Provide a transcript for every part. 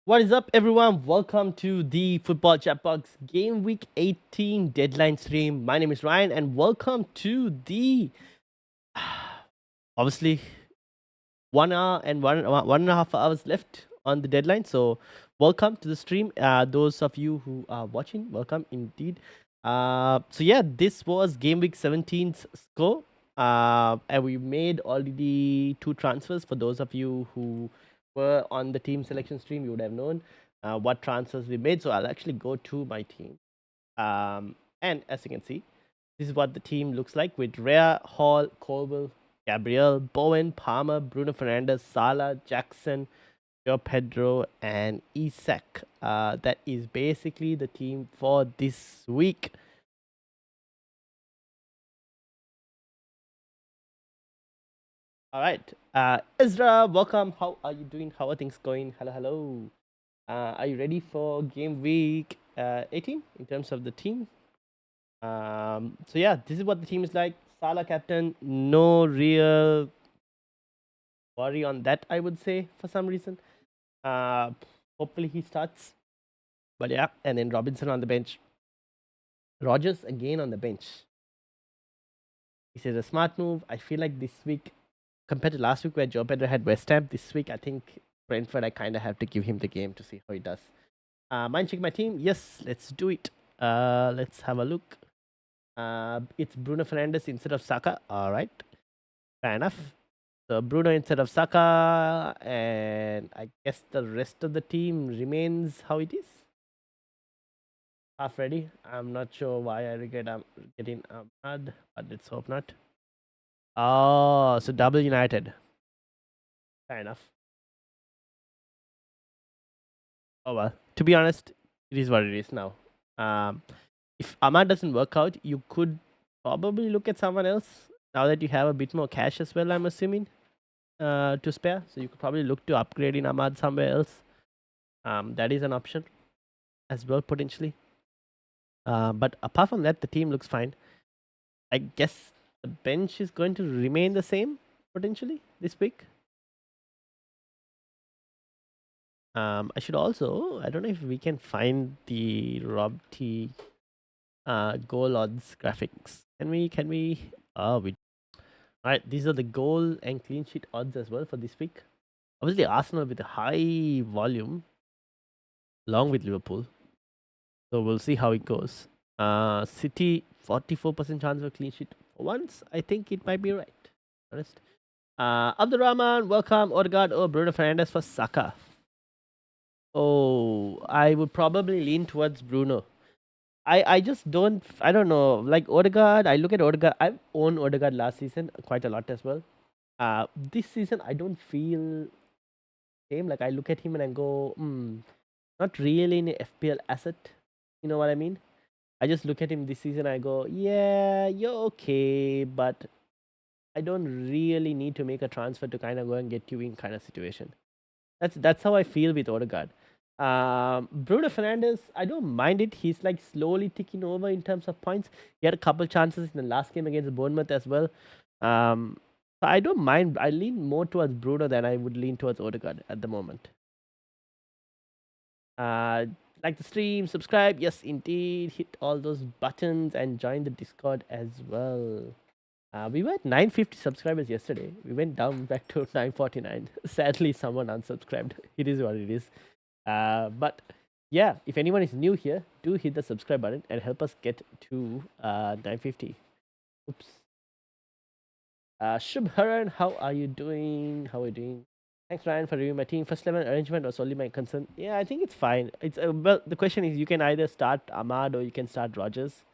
What is up, everyone? Welcome to the Football Chatbox Game Week 18 deadline stream. My name is Ryan, and welcome to the obviously 1 hour and one and a half hours left on the deadline. So, welcome to the stream. Those of you who are watching, welcome indeed. This was Game Week 17's score, and we made already 2 transfers. For those of you who were on the team selection stream, you would have known what transfers we made. So I'll actually go to my team. And as you can see, this is what the team looks like with Rhea, Hall, Colville, Gabriel, Bowen, Palmer, Bruno Fernandes, Salah, Jackson, Joe Pedro, and Isak. That is basically the team for this week. All right. Ezra, welcome. How are you doing? How are things going? Hello, hello. Are you ready for game week 18 in terms of the team? This is what the team is like. Salah captain, no real worry on that, I would say, for some reason. Uh, Hopefully he starts. But yeah, and then Robinson on the bench. Rogers again on the bench. This is a smart move. I feel like this week, compared to last week where Joe Pedro had West Ham, this week I think Brentford, I kind of have to give him the game to see how he does. Mind checking my team? Yes, let's do it. Let's have a look. It's Bruno Fernandes instead of Saka. All right, fair enough. So Bruno instead of Saka, and I guess the rest of the team remains how it is. Half ready. I'm not sure why I regret getting Ahmad, but let's hope not. Oh, so double United. Fair enough. Oh well. To be honest, it is what it is now. Um, if Ahmad doesn't work out, you could probably look at someone else now that you have a bit more cash as well. I'm assuming to spare, so you could probably look to upgrading Ahmad somewhere else. That is an option as well potentially. But apart from that, the team looks fine. I guess the bench is going to remain the same potentially this week. I should also, I don't know if we can find the Rob T goal odds graphics. Can we? Oh, we. All right, these are the goal and clean sheet odds as well for this week. Obviously, Arsenal with a high volume, along with Liverpool. So we'll see how it goes. City 44% chance of clean sheet. For once, I think it might be right. Honest. Abdurrahman, welcome. Odegaard or Bruno Fernandes for Saka. Oh, I would probably lean towards Bruno. I just don't know. Like Odegaard, I look at Odegaard. I've owned Odegaard last season quite a lot as well. This season I don't feel same. Like I look at him and I go, not really an FPL asset. You know what I mean? I just look at him this season. I go, yeah, you're okay, but I don't really need to make a transfer to kind of go and get you in kind of situation. That's how I feel with Odegaard. Bruno Fernandes, I don't mind it. He's like slowly ticking over in terms of points. He had a couple chances in the last game against Bournemouth as well. So I don't mind. I lean more towards Bruno than I would lean towards Odegaard at the moment. Uh, like the stream, subscribe. Yes, indeed. Hit all those buttons and join the Discord as well. We were at 950 subscribers yesterday. We went down back to 949. Sadly, someone unsubscribed. It is what it is. But yeah, if anyone is new here, do hit the subscribe button and help us get to 950. Oops. Shubharan, how are you doing? How are you doing? Thanks, Ryan, for reviewing my team. First 11 arrangement was only my concern. Yeah, I think it's fine. It's well, the question is, you can either start Ahmad or you can start Rogers.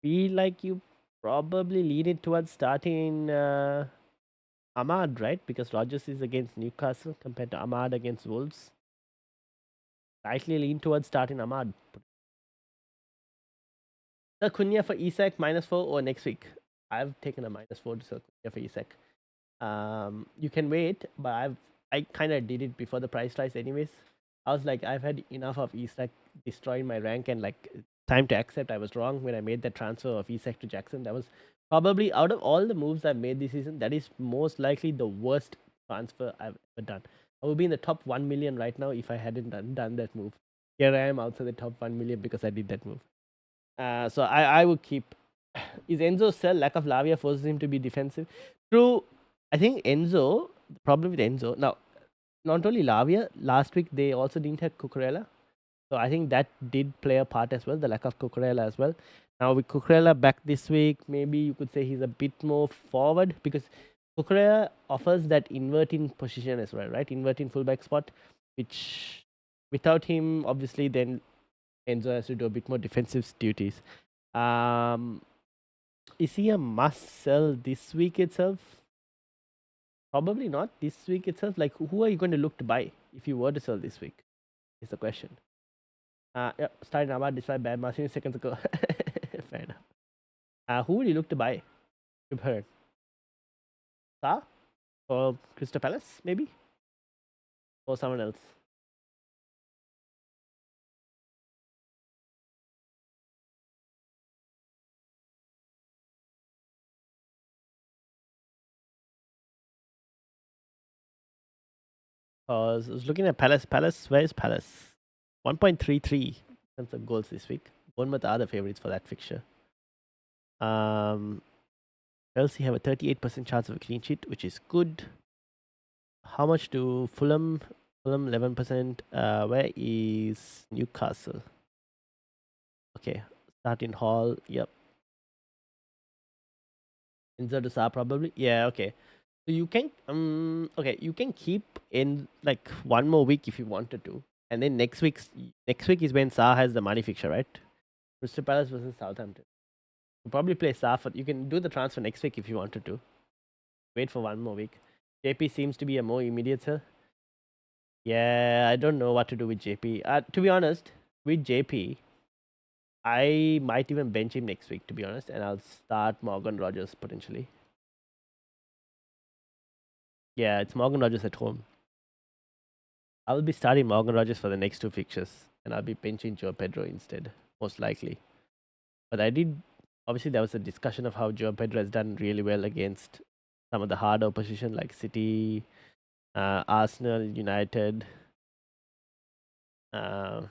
Feel like you probably lean it towards starting Ahmad, right? Because Rogers is against Newcastle compared to Ahmad against Wolves. Slightly lean towards starting Ahmad. The Cunha for Isak -4 or next week. I've taken a -4 to sell Cunha for Isak. You can wait, but I kind of did it before the price rise, anyways. I was like, I've had enough of Isak destroying my rank, and like, time to accept I was wrong when I made that transfer of Isak to Jackson. That was probably out of all the moves I've made this season, that is most likely the worst transfer I've ever done. I would be in the top 1 million right now if I hadn't done that move. Here I am outside the top 1 million because I did that move. So I would keep. Is Enzo sell? Lack of Lavia forces him to be defensive. True. I think Enzo. The problem with Enzo now, not only Lavia. Last week they also didn't have Cucurella, so I think that did play a part as well. The lack of Cucurella as well. Now with Cucurella back this week, maybe you could say he's a bit more forward because Cucurella offers that inverting position as well, right? Inverting fullback spot, which without him, obviously, then Enzo has to do a bit more defensive duties. Um, is he a must sell this week itself? Probably not this week itself. Like, who are you going to look to buy if you were to sell this week? Is the question. Yeah, started Ahmad despite bad margin seconds ago. Fair enough. Who would you look to buy? You've heard. Sa? Or Crystal Palace, maybe? Or someone else? I was looking at Palace. Palace, where is Palace? 1.33 in terms of goals this week. Bournemouth are the favourites for that fixture. Chelsea have a 38% chance of a clean sheet, which is good. How much do Fulham? Fulham 11%. Where is Newcastle? Okay, starting Hall. Yep. Insert to Sa probably. Yeah. Okay. So you can okay, you can keep in like one more week if you wanted to, and then next week is when Sa has the money fixture, right? Crystal Palace versus Southampton. You probably play Sa for. You can do the transfer next week if you wanted to. Wait for one more week. JP seems to be a more immediate sell. Yeah, I don't know what to do with JP. To be honest, with JP, I might even bench him next week. To be honest, and I'll start Morgan Rogers potentially. Yeah, it's Morgan Rogers at home. I will be starting Morgan Rogers for the next two fixtures, and I'll be benching Joe Pedro instead, most likely. But I did. Obviously, there was a discussion of how Joe Pedro has done really well against some of the hard opposition like City, Arsenal, United. So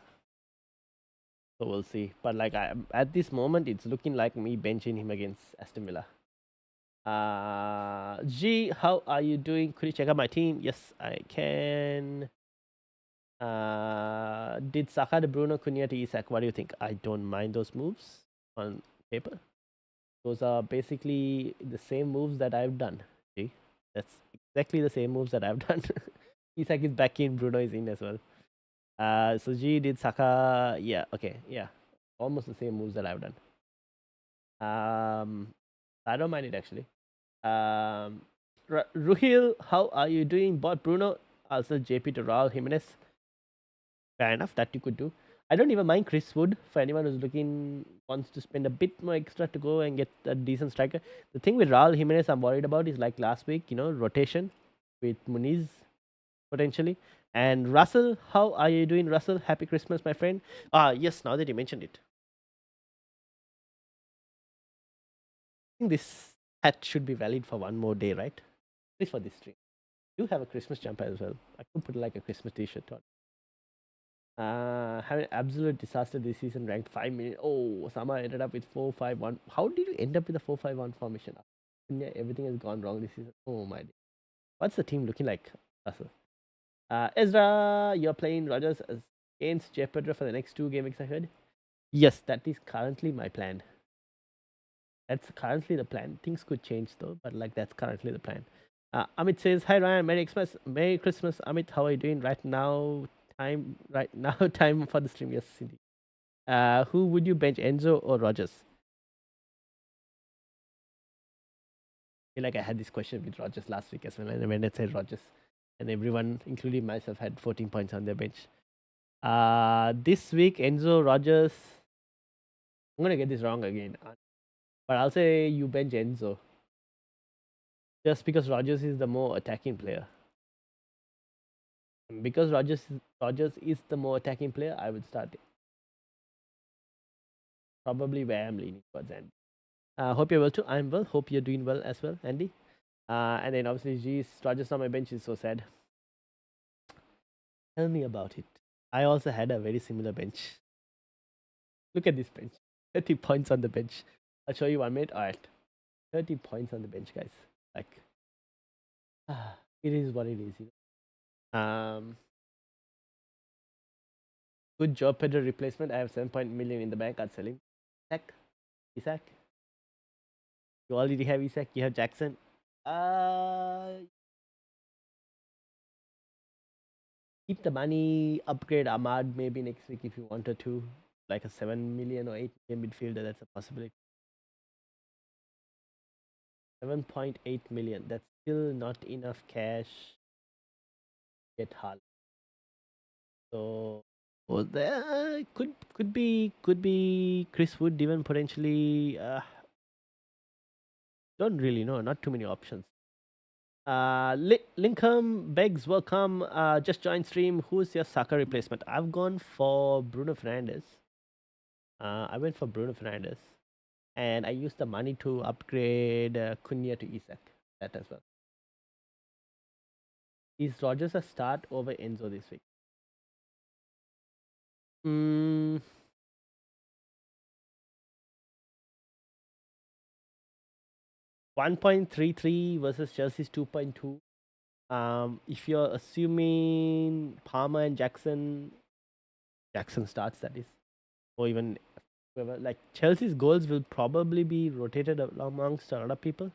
we'll see. But like at this moment, it's looking like me benching him against Aston Villa. G, how are you doing? Could you check out my team? Yes, I can. Did Saka to Bruno, Cunha to Isak? What do you think? I don't mind those moves on paper. Those are basically the same moves that I've done. See, that's exactly the same moves that I've done. Isak is back in, Bruno is in as well. So G did Saka. Yeah, okay, yeah, almost the same moves that I've done. I don't mind it actually. Ruhil, how are you doing? Bought Bruno, also JP to Raul Jimenez. Fair enough, that you could do. I don't even mind Chris Wood for anyone who's looking wants to spend a bit more extra to go and get a decent striker. The thing with Raul Jimenez I'm worried about is like last week, rotation with Muniz potentially. And Russell, how are you doing, Russell? Happy Christmas, my friend. Yes, now that you mentioned it. I think this hat should be valid for one more day, right? At least for this stream. I do have a Christmas jumper as well. I could put like a Christmas t-shirt on. Having absolute disaster this season, ranked 5 million. Oh, Sama ended up with 4-5-1. How did you end up with a 4-5-1 formation? Everything has gone wrong this season. Oh my. What's the team looking like, Russell? Ezra, you're playing Rogers against Jeff Pedro for the next 2 game weeks, I heard. Yes, that is currently my plan. That's currently the plan. Things could change though, but like that's currently the plan. Amit says, "Hi Ryan, Merry Christmas, Amit. How are you doing right now? Time for the stream. Yes, indeed. Who would you bench, Enzo or Rogers? I feel like I had this question with Rogers last week as well, and when I said Rogers, and everyone, including myself, had 14 points on their bench. This week, Enzo, Rogers. I'm gonna get this wrong again, but I'll say you bench Enzo, just because Rogers is the more attacking player. And because Rogers is the more attacking player, I would start probably where I'm leaning towards Andy. Hope you're well too. I'm well. Hope you're doing well as well, Andy. And then obviously, geez, Rogers on my bench is so sad. Tell me about it. I also had a very similar bench. Look at this bench. 30 points on the bench. I'll show you 1 minute. Alright. 30 points on the bench, guys. Like, it is what it is. Good job, Pedro replacement. I have 7 million in the bank. I'll sell him. Isaac. You already have Isaac. You have Jackson. Keep the money. Upgrade Ahmad maybe next week if you wanted to. Like a 7 million or 8 million midfielder. That's a possibility. 7.8 million. That's still not enough cash. Get Haaland. So there could be Chris Wood even potentially. Don't really know. Not too many options. Lincoln begs welcome. Just joined stream. Who's your Saka replacement? I've gone for Bruno Fernandes. I went for Bruno Fernandes, and I used the money to upgrade Cunha to Isak. That as well. Is Rogers a start over Enzo this week? 1.33 versus Chelsea's 2.2. If you're assuming Palmer and Jackson starts, that is, or even whoever, like Chelsea's goals will probably be rotated amongst a lot of people.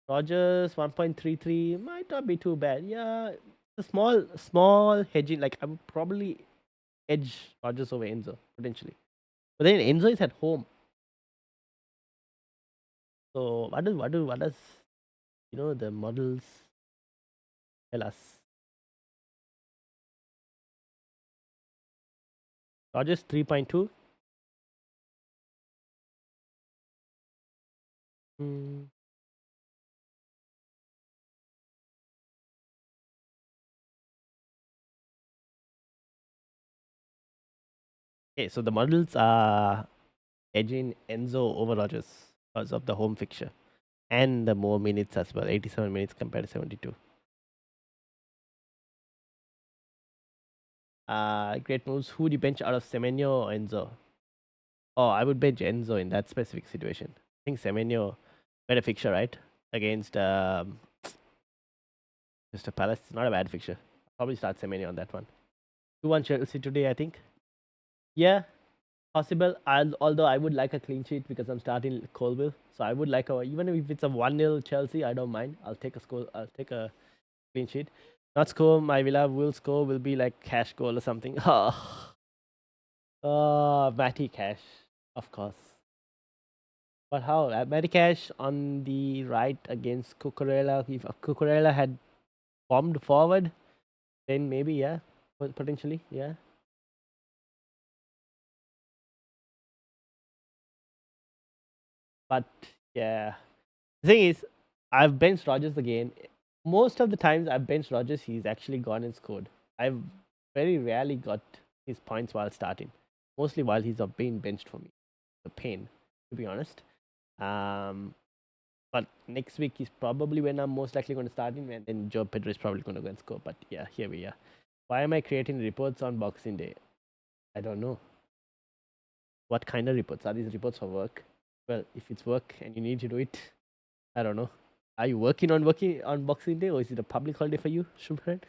Rogers 1.33 might not be too bad. Yeah, a small hedging. Like I would probably edge Rogers over Enzo potentially, but then Enzo is at home. So what does the models tell us? Rogers 3.2. Okay, so the models are edging Enzo over Rogers because of the home fixture and the more minutes as well. 87 minutes compared to 72. Great moves. Who do you bench out of Semenyo or Enzo? Oh, I would bench Enzo in that specific situation. I think Semenyo better fixture, right? Against Mr. Palace. It's not a bad fixture. I'll probably start Semenyo on that one. 2-1 Chelsea today, I think. Yeah, possible. Although I would like a clean sheet because I'm starting Colville. So I would like even if it's a 1-0 Chelsea, I don't mind. I'll take a score. I'll take a clean sheet. Not score. My Villa will score. Will be like cash goal or something. Matty Cash, of course. But how? Matty Cash on the right against Cucurella. If Cucurella had bombed forward, then maybe, yeah. Potentially, yeah. But yeah. The thing is, I've benched Rogers again. Most of the times I've benched Rogers, he's actually gone and scored. I've very rarely got his points while starting. Mostly while he's been benched for me. The pain, to be honest. But next week is probably when I'm most likely going to start him, and then Joe Pedro is probably going to go and score. But yeah, here we are. Why am I creating reports on Boxing Day? I don't know. What kind of reports? Are these reports for work? Well, if it's work and you need to do it, I don't know. Are you working on Boxing Day, or is it a public holiday for you, Shubhran?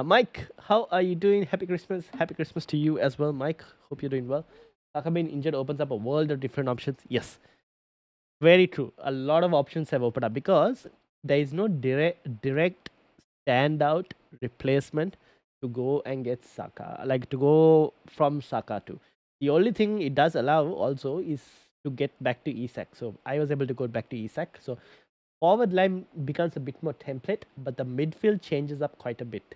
Mike, how are you doing? Happy Christmas. Happy Christmas to you as well, Mike. Hope you're doing well. Saka being injured opens up a world of different options. Yes, very true. A lot of options have opened up because there is no direct standout replacement to go and get Saka, like to go from Saka to. The only thing it does allow also is to get back to Isak. So I was able to go back to Isak. So forward line becomes a bit more template, but the midfield changes up quite a bit.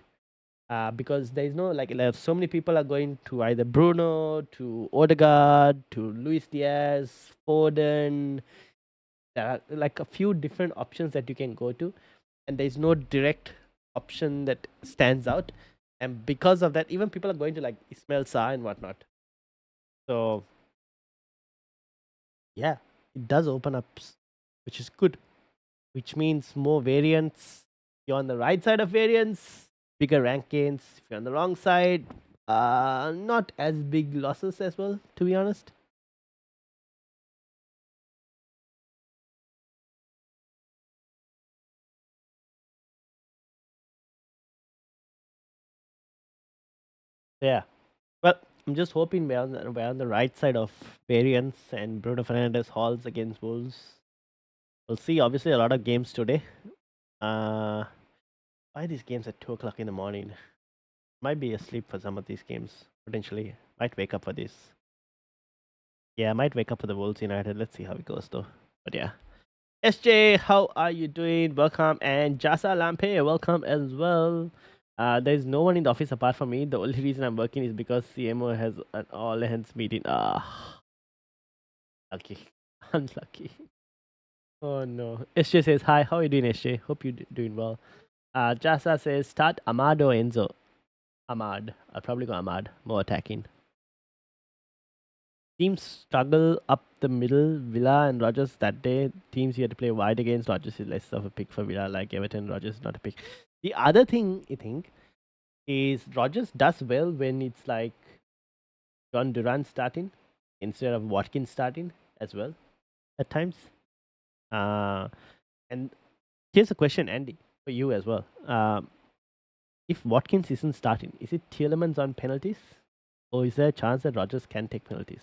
Because there is no like so many people are going to either Bruno, to Odegaard, to Luis Diaz, Foden. There are like a few different options that you can go to, and there is no direct option that stands out. And because of that, even people are going to like Ismail Sarr and whatnot. So yeah, it does open up, which is good. Which means more variants. You're on the right side of variants. bigger rank gains. If you're on the wrong side, not as big losses as well, to be honest. Yeah. Well, I'm just hoping we're on the right side of variance and Bruno Fernandez hauls against Wolves. We'll see. Obviously, a lot of games today. Uh, why these games at 2 o'clock in the morning? Might be asleep for some of these games potentially. Might wake up for this. Yeah, I might wake up for the Wolves United. Let's see how it goes though. But yeah. SJ, how are you doing? Welcome. And Jasa Lampe, welcome as well. There's no one in the office apart from me. The only reason I'm working is because CMO has an all hands meeting. Lucky. Unlucky. Oh no. SJ says, hi, how are you doing, SJ? Hope you're doing well. Jasa says, start Ahmad or Enzo? Ahmad. I'll probably go Ahmad. More attacking. Teams struggle up the middle. Villa and Rogers that day. Teams you had to play wide against. Rogers is less of a pick for Villa, like Everton. Rogers is not a pick. The other thing I think is Rogers does well when it's like John Durant starting instead of Watkins starting as well at times. Uh, and here's a question, Andy, for you as well. If Watkins isn't starting, is it Tielemans on penalties, or is there a chance that Rogers can take penalties?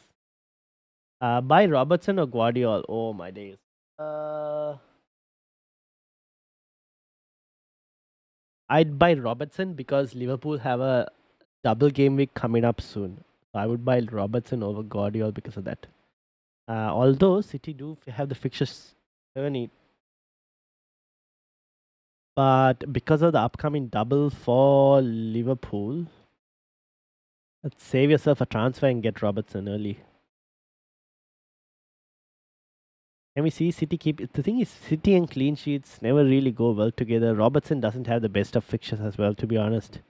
By Robertson or Guardiola? Oh my days. I'd buy Robertson because Liverpool have a double game week coming up soon. So I would buy Robertson over Guardiola because of that. Although City do have the fixtures turning, but because of the upcoming double for Liverpool, let's save yourself a transfer and get Robertson early. Can we see City keep? The thing is, City and clean sheets never really go well together. Robertson doesn't have the best of fixtures as well, to be honest.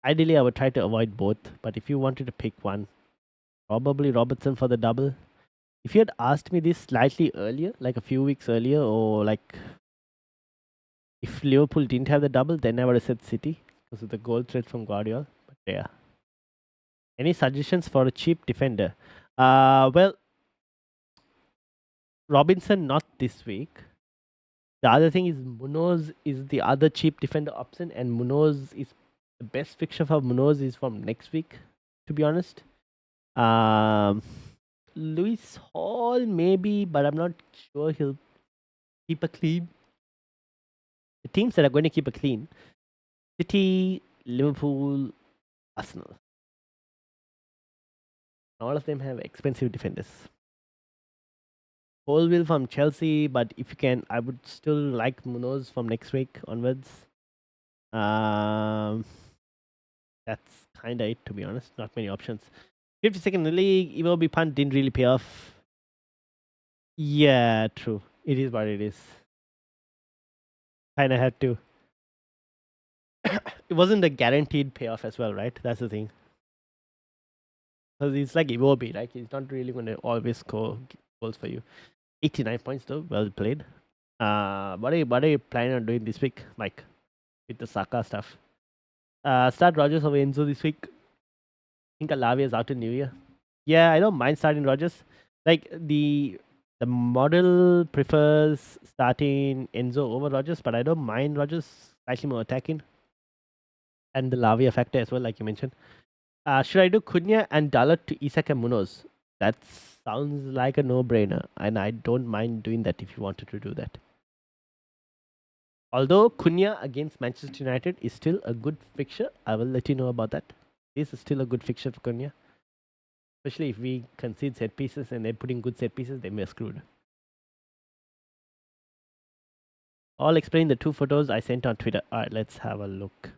Ideally, I would try to avoid both, but if you wanted to pick one, probably Robertson for the double. If you had asked me this slightly earlier, like a few weeks earlier, or like if Liverpool didn't have the double, then I would have said City because of the goal threat from Guardiola. But yeah. Any suggestions for a cheap defender? Well, Robinson not this week. The other thing is Munoz is the other cheap defender option, and Munoz is the best fixture for Munoz is from next week, to be honest. Um, Luis Hall maybe, but I'm not sure he'll keep a clean. The teams that are going to keep a clean: City, Liverpool, Arsenal. All of them have expensive defenders. Colville from Chelsea, but if you can, I would still like Munoz from next week onwards. Um, that's kind of it, to be honest. Not many options. 52nd in the league, Iwobi punt didn't really pay off. Yeah, true. It is what it is. Kind of had to. It wasn't a guaranteed payoff as well, right? That's the thing. Because it's like Iwobi, right? He's not really going to always score goals for you. 89 points though, well played. What are you planning on doing this week, Mike? With the Saka stuff. Start Rogers over Enzo this week. I think Alavi is out in New Year. Yeah, I don't mind starting Rogers. Like the model prefers starting Enzo over Rogers, but I don't mind Rogers slightly more attacking. And the Lavia factor as well, like you mentioned. Should I do Cunha and Dalat to Isak and Munoz? That sounds like a no-brainer, and I don't mind doing that if you wanted to do that. Although Cunha against Manchester United is still a good fixture, I will let you know about that. This is still a good fixture for Cunha. Especially if we concede set pieces and they're putting good set pieces, then we're screwed. I'll explain the two photos I sent on Twitter. Alright, let's have a look.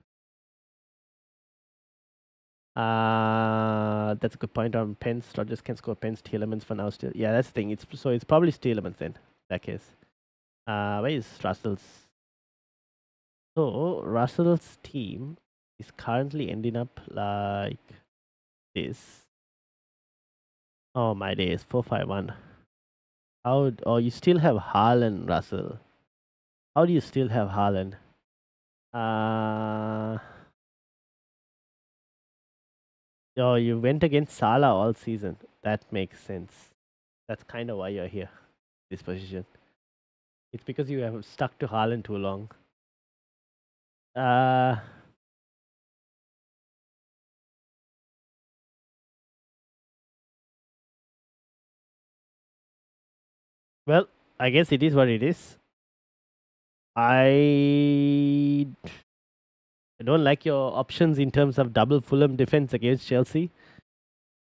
That's a good point on pens. Rogers can score pens, Tielemans for now still. Yeah, that's the thing. It's probably Tielemans then, in that case. Where is Russell's? So Russell's team is currently ending up like this. Oh my days, 4-5-1. Oh, you still have Haaland, Russell. How do you still have Haaland? Uh, oh, you went against Salah all season. That makes sense. That's kind of why you're here, this position. It's because you have stuck to Haaland too long. Uh, well, I guess it is what it is. I don't like your options in terms of double Fulham defense against Chelsea.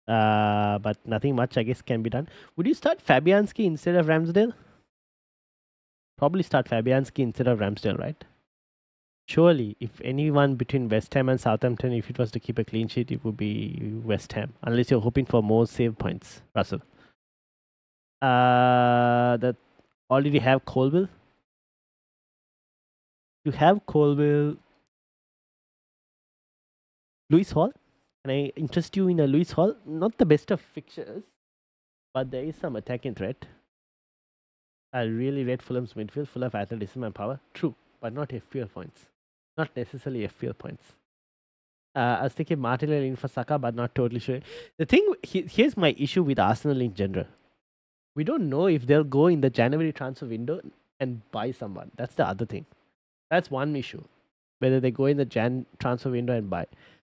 But nothing much, I guess, can be done. Would you start Fabianski instead of Ramsdale? Probably start Fabianski instead of Ramsdale, right? Surely, if anyone between West Ham and Southampton, if it was to keep a clean sheet, it would be West Ham. Unless you're hoping for more save points, Russell. That already have Colville. You have Colville. Lewis Hall. Can I interest you in a Lewis Hall? Not the best of fixtures, but there is some attacking threat. I really rate Fulham's midfield, full of athleticism and power. True, but not FPL points. Not necessarily FPL points. I was thinking Martinelli in for Saka, but not totally sure. The thing, here's my issue with Arsenal in general. We don't know if they'll go in the January transfer window and buy someone. That's the other thing. That's one issue. Whether they go in the Jan transfer window and buy.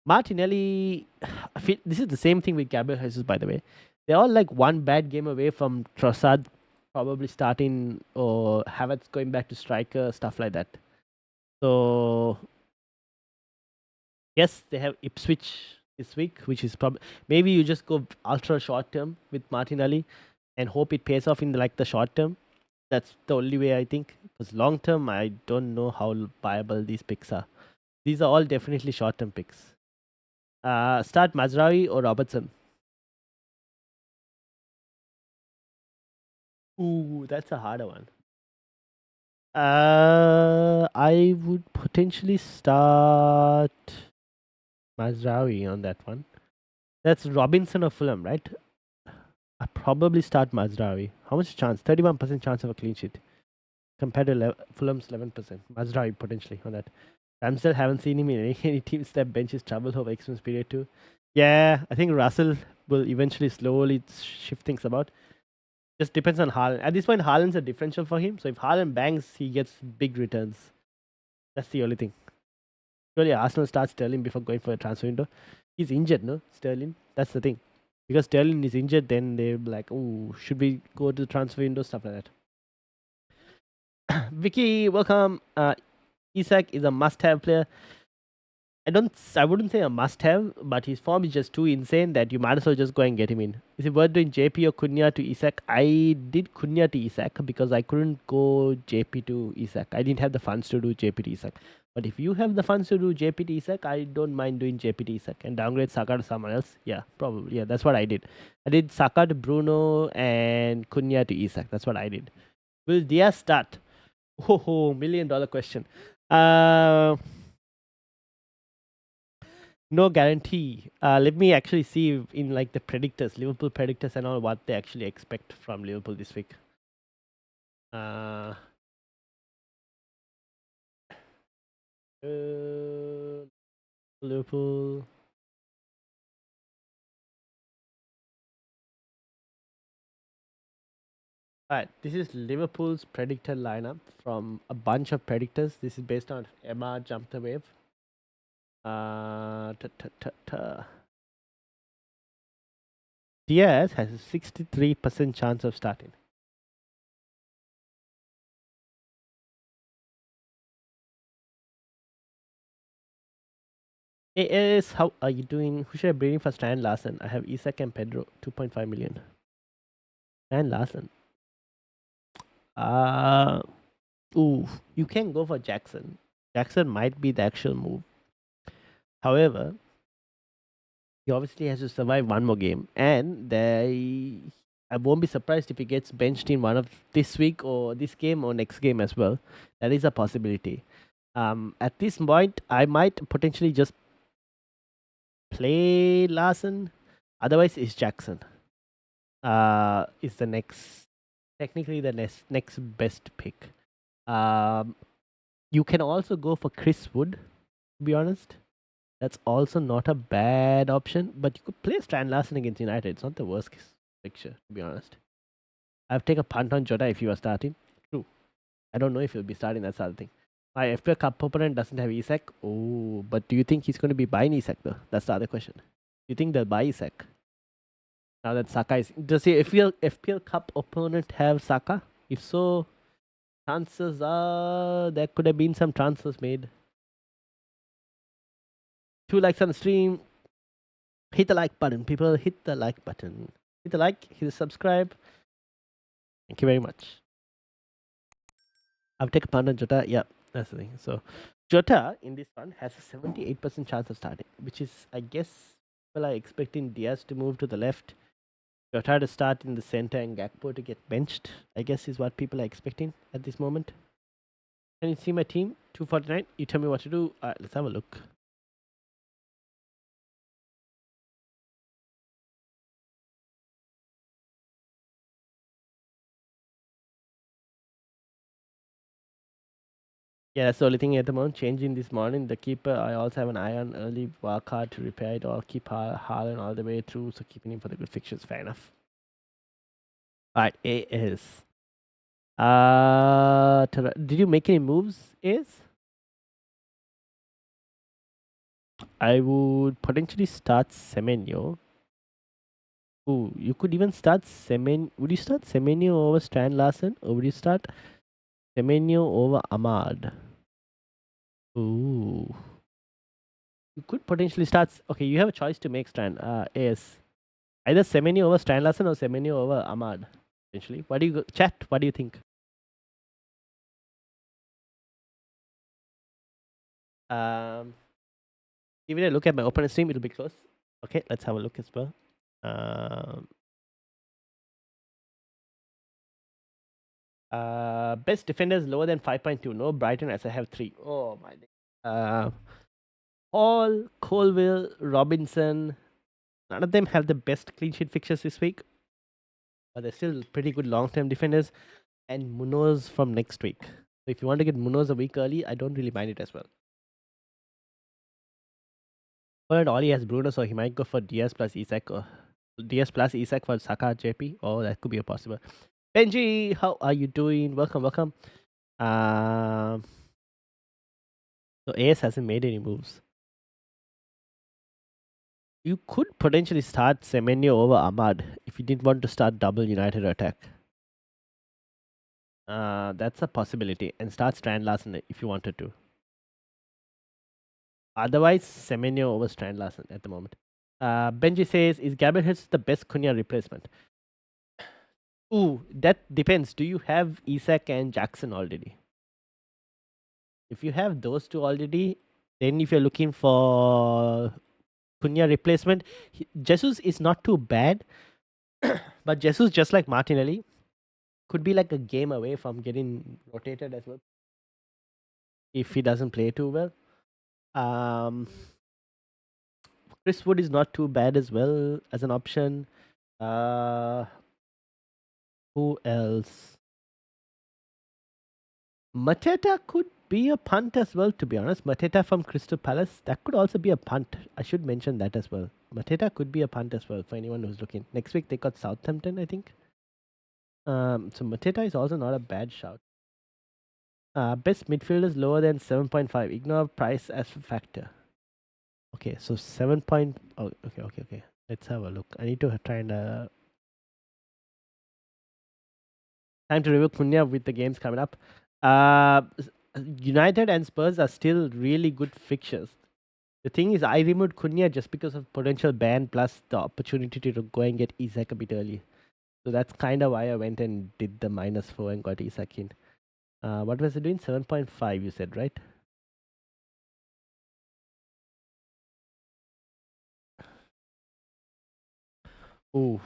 Martinelli, I feel this is the same thing with Gabriel Jesus, by the way. They're all like one bad game away from Trossard probably starting or Havertz going back to striker, stuff like that. So, yes, they have Ipswich this week, which is probably maybe you just go ultra short term with Martinelli and hope it pays off in the short term. That's the only way I think. Because long term, I don't know how viable these picks are. These are all definitely short term picks. Start Mazraoui or Robertson. Ooh, that's a harder one. I would potentially start Mazraoui on that one. That's Robinson of Fulham, right? I probably start Mazraoui. How much chance? 31% chance of a clean sheet compared to Fulham's 11%. Mazraoui potentially on that. Ramsdale haven't seen him in any teams that bench is trouble over Christmas period too. Yeah, I think Russell will eventually slowly shift things about. Just depends on Haaland. At this point, Haaland's a differential for him. So if Haaland bangs, he gets big returns. That's the only thing. Surely Arsenal starts Sterling before going for a transfer window. He's injured, no? Sterling. That's the thing. Because Sterling is injured, then they're like, oh, should we go to the transfer window? Stuff like that. Vicky, welcome. Isak is a must-have player. I wouldn't say a must-have, but his form is just too insane that you might as well just go and get him in. Is it worth doing JP or Cunha to Isak? I did Cunha to Isak because I couldn't go JP to Isak. I didn't have the funds to do JP to Isak. But if you have the funds to do JP to Isak, I don't mind doing JP to Isak and downgrade Saka to someone else. Yeah, probably. Yeah, that's what I did. I did Saka to Bruno and Cunha to Isak. That's what I did. Will Diaz start? Oh, $1 million question. No guarantee. Let me actually see in like the predictors, Liverpool predictors and all, what they actually expect from Liverpool this week. Uh, Liverpool. Alright, this is Liverpool's predicted lineup from a bunch of predictors. This is based on Emma Jump the Wave. Diaz has a 63% chance of starting. AS, how are you doing? Who should I bring in for Stan Larson? I have Isak and Pedro, 2.5 million. Stan Larson. You can go for Jackson. Jackson might be the actual move. However, he obviously has to survive one more game, and I won't be surprised if he gets benched in one of this week or this game or next game as well. That is a possibility. At this point, I might potentially just play Larson. Otherwise, it's Jackson. Is the technically the next best pick. You can also go for Chris Wood, to be honest. That's also not a bad option, but you could play Strand Larsen against United. It's not the worst picture, to be honest. I've taken a punt on Jota if you are starting. True. I don't know if he'll be starting, that's the other thing. My FPL Cup opponent doesn't have Isak. Oh, but do you think he's going to be buying Isak though? That's the other question. Do you think they'll buy Isak? Now that Saka is... Does the FPL Cup opponent have Saka? If so, chances are there could have been some transfers made. 2 likes on the stream. Hit the like button, people. Hit the like button. Hit the like, hit the subscribe. Thank you very much. I've taken a punt on Jota. Yeah, that's the thing. So, Jota in this one has a 78% chance of starting, which is, I guess, people are expecting Diaz to move to the left, Jota to start in the center, and Gakpo to get benched, I guess, is what people are expecting at this moment. Can you see my team? 249. You tell me what to do. Let's have a look. Yeah, that's the only thing at the moment. Changing this morning. The keeper, I also have an eye on early wildcard to repair it all. Keep Haaland all the way through, so keeping him for the good fixtures. Fair enough. Alright, A is. Did you make any moves, Is? I would potentially start Semenyo. Ooh, you could even start Would you start Semenyo over Stan Larsen, or would you start Semenyo over Ahmad? Ooh. You could potentially start... Okay, you have a choice to make, Stan. Is either Semenyo over Stan Larsen or Semenyo over Ahmad, potentially. What do you... Chat, what do you think? Give it a look at my opponent stream. It'll be close. Okay, let's have a look as well. Best defenders lower than 5.2. No Brighton, as I have 3. Oh my god. Hall, Colville, Robinson. None of them have the best clean sheet fixtures this week, but they're still pretty good long-term defenders. And Munoz from next week. So if you want to get Munoz a week early, I don't really mind it as well. But Ollie has Bruno, so he might go for Diaz plus Isak, or Diaz plus Isak for Saka JP. Oh, that could be a possible. Benji, how are you doing? Welcome, welcome. So AS hasn't made any moves. You could potentially start Semenyo over Ahmad if you didn't want to start double United attack. That's a possibility. And start Strand Larsen if you wanted to. Otherwise, Semenyo over Strand Larsen at the moment. Benji says, is Gabriel Jesus the best Cunha replacement? Ooh, that depends. Do you have Isak and Jackson already? If you have those two already, then if you're looking for Cunha replacement, Jesus is not too bad. But Jesus, just like Martinelli, could be like a game away from getting rotated as well if he doesn't play too well. Chris Wood is not too bad as well as an option. Who else? Mateta could be a punt as well, to be honest. Mateta from Crystal Palace, that could also be a punt. I should mention that as well. Mateta could be a punt as well for anyone who's looking. Next week they got Southampton, I think. So Mateta is also not a bad shout. Best midfielders lower than 7.5. Ignore price as a factor. Okay, so 7. Oh, okay. Let's have a look. I need to try and... Time to review Cunha with the games coming up. United and Spurs are still really good fixtures. The thing is, I removed Cunha just because of potential ban plus the opportunity to go and get Isak a bit early. So that's kind of why I went and did the -4 and got Isak in. What was it doing? 7.5, you said, right? Oh.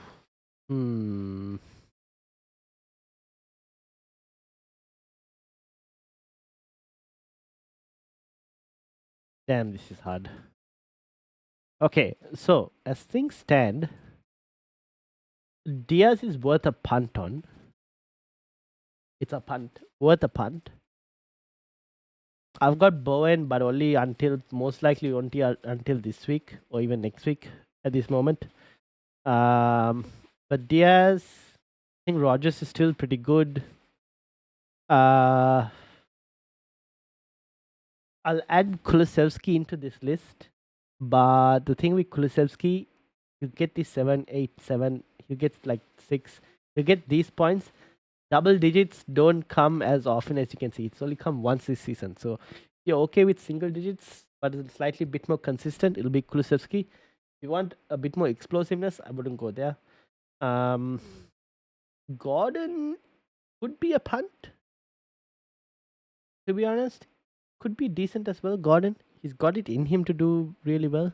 Damn, this is hard. Okay, so as things stand, Diaz is worth a punt on. It's a punt. Worth a punt. I've got Bowen, but only until most likely only until this week or even next week at this moment. But Diaz, I think Rogers is still pretty good. Uh, I'll add Kulusevski into this list, but the thing with Kulusevski, you get the 7, 8, 7, you get like 6, you get these points. Double digits don't come as often as you can see. It's only come once this season. So you're okay with single digits, but it's slightly bit more consistent. It'll be Kulusevski. If you want a bit more explosiveness, I wouldn't go there. Gordon could be a punt, to be honest. Could be decent as well. Gordon, he's got it in him to do really well.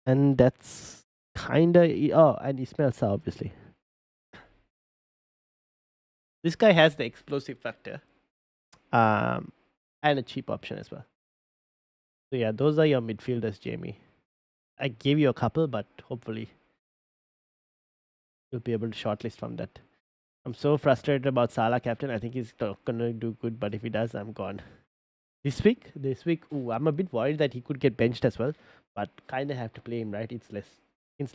And that's kind of. Oh, and Ismail Sa, obviously. This guy has the explosive factor. And a cheap option as well. So yeah, those are your midfielders, Jamie. I gave you a couple, but hopefully you'll be able to shortlist from that. I'm so frustrated about Salah captain. I think he's not gonna do good, but if he does, I'm gone. This week, I'm a bit worried that he could get benched as well, but kind of have to play him, right? It's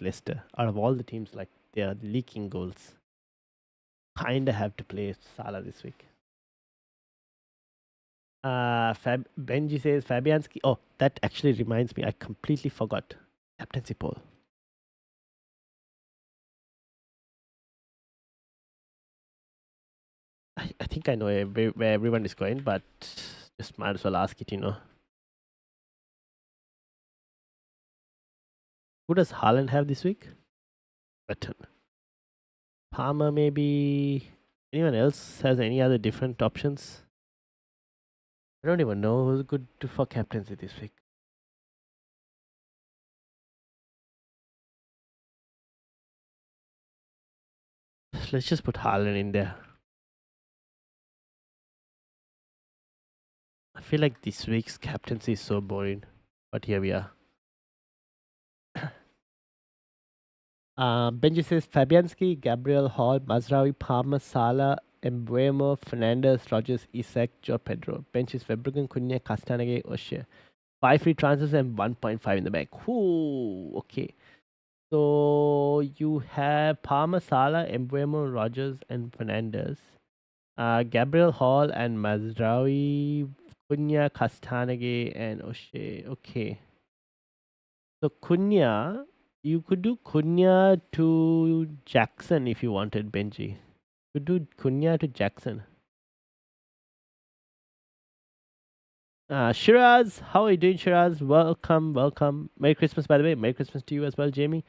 Leicester. Out of all the teams, like they are leaking goals. Kind of have to play Salah this week. Benji says Fabianski. Oh, that actually reminds me. I completely forgot captaincy poll. I think I know where everyone is going, but just might as well ask it, Who does Haaland have this week? Button. Palmer, maybe. Anyone else has any other different options? I don't even know who's good for captaincy this week. Let's just put Haaland in there. I feel like this week's captaincy is so boring, but here we are. Benji says Fabianski, Gabriel Hall, Mazraoui, Palmer, Salah, Embuemo, Fernandes, Rogers, Isak, Joe Pedro. Bench is Verbruggen, Cunha, Castanege, O'Shea. 5 free transfers and 1.5 in the bank. Ooh, okay. So you have Palmer, Salah, Embuemo, Rogers, and Fernandes. Gabriel Hall and Mazraoui, Cunha, Castanege, and O'Shea. Okay. So Cunha, you could do Cunha to Jackson if you wanted, Benji. You could do Cunha to Jackson. Shiraz, how are you doing, Shiraz? Welcome, welcome. Merry Christmas, by the way. Merry Christmas to you as well, Jamie.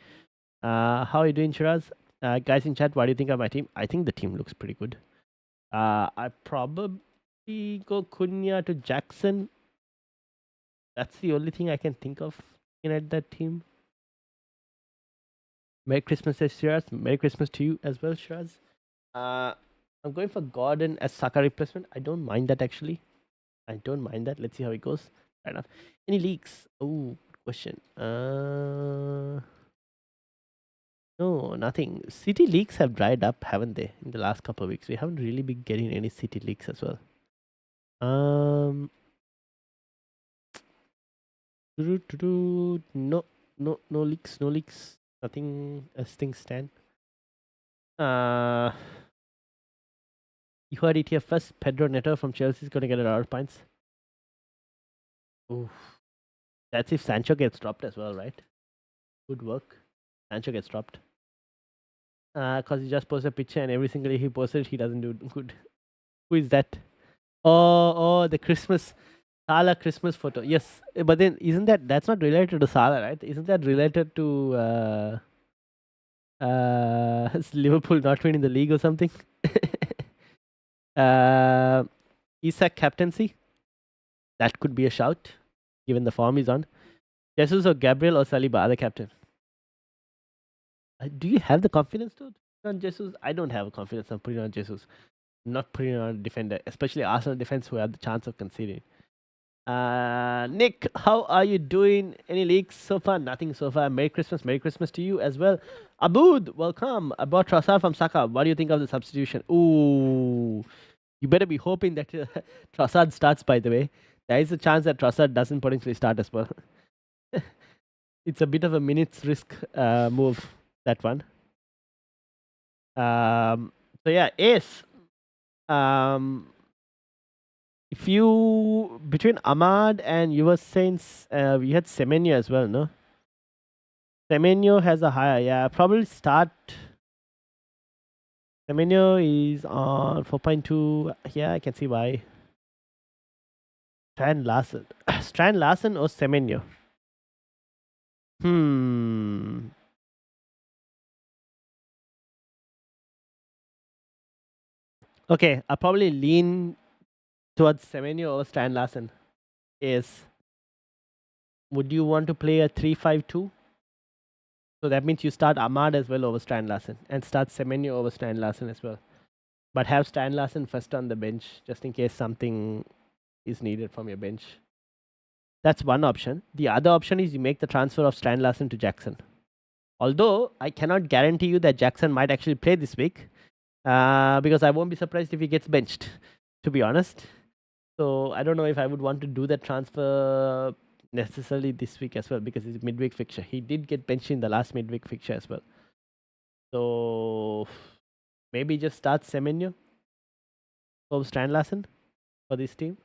How are you doing, Shiraz? Guys in chat, what do you think of my team? I think the team looks pretty good. I probably go Cunha to Jackson. That's the only thing I can think of looking at that team. Merry Christmas, Shiraz. Merry Christmas to you as well, Shiraz. I'm going for Gordon as Saka replacement. I don't mind that actually. I don't mind that. Let's see how it goes. Fair enough. Any leaks? Oh, good question. No, nothing. City leaks have dried up, haven't they? In the last couple of weeks, we haven't really been getting any City leaks as well. No leaks. Nothing as things stand. You heard it here first. Pedro Neto from Chelsea is going to get a lot of points. Oof. That's if Sancho gets dropped as well, right? Good work. Sancho gets dropped. Because he just posted a picture and every single day he posted, he doesn't do good. Who is that? Oh, the Christmas. Salah Christmas photo. Yes. But then isn't that's not related to Salah, right? Isn't that related to Liverpool not winning the league or something? Isak captaincy. That could be a shout, given the form he's on. Jesus or Gabriel or Saliba, other captain. Do you have the confidence to put on Jesus? I don't have a confidence on putting on Jesus. I'm not putting on a defender, especially Arsenal defense who have the chance of conceding. Nick, how are you doing? Any leaks so far? Nothing so far. Merry Christmas to you as well. Aboud, welcome. I bought Trossard from Saka. What do you think of the substitution? Ooh, You better be hoping that Trossard starts, by the way. There is a chance that Trossard doesn't potentially start as well. It's a bit of a minutes risk move, that one. So yeah, Ace. If you between Ahmad and you were saying we had Semenyo as well, no? Semenyo has a higher, yeah. Probably start. Semenyo is on 4.2. Yeah, I can see why. Strand Larsen. Strand Larsen or Semenyo? Hmm. Okay, I'll probably lean towards Semenyo or Strand Larsen. Is would you want to play a 3-5-2? So that means you start Ahmad as well over Strand Larsen and start Semenyo over Strand Larsen as well. But have Strand Larsen first on the bench just in case something is needed from your bench. That's one option. The other option is you make the transfer of Strand Larsen to Jackson. Although I cannot guarantee you that Jackson might actually play this week because I won't be surprised if he gets benched, to be honest. So I don't know if I would want to do that transfer necessarily this week as well because it's a midweek fixture. He did get benched in the last midweek fixture as well. So maybe just start Semenyo over Strand Larsen for this team.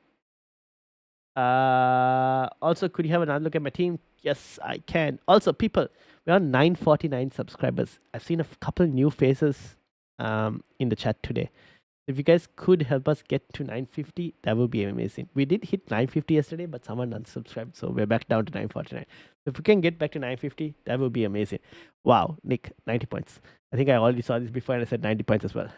Also, could you have another look at my team? Yes, I can. Also, people, we're on 949 subscribers. I've seen a couple new faces in the chat today. If you guys could help us get to 950, that would be amazing. We did hit 950 yesterday, but someone unsubscribed, so we're back down to 949. If we can get back to 950, that would be amazing. Wow, Nick, 90 points. I think I already saw this before and I said 90 points as well.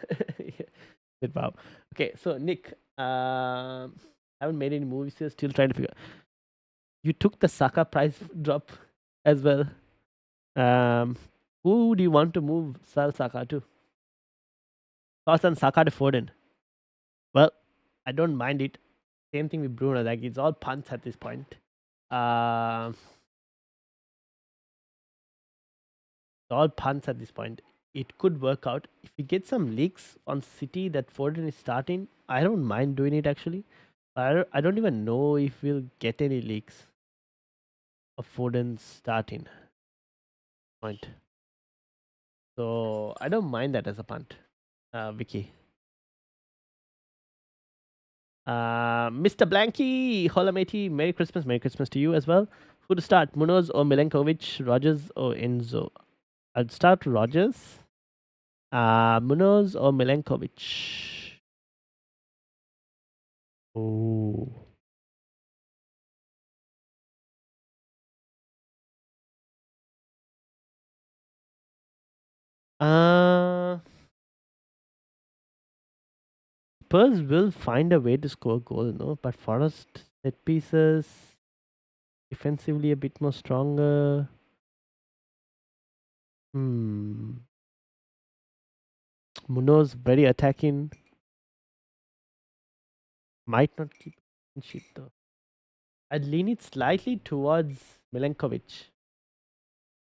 Wow. Okay, so Nick, haven't made any movies here, still trying to figure out. You took the Saka price drop as well. Who do you want to move sell Saka to? Thoughts on Saka to Foden? Well, I don't mind it. Same thing with Bruno. Like it's all punts at this point. All punts at this point. It could work out if we get some leaks on City that Foden is starting. I don't mind doing it actually. I don't even know if we'll get any leaks of Foden starting point. So I don't mind that as a punt, Vicky. Mr. Blanky, hola matey, Merry Christmas to you as well. Who to start, Munoz or Milenkovic, Rogers or Enzo? I'll start Rogers. Munoz or Milenkovic? Oh. Spurs will find a way to score a goal, no? But Forest set pieces, defensively a bit more stronger. Munoz very attacking. Might not keep shit though. I'd lean it slightly towards Milenkovic,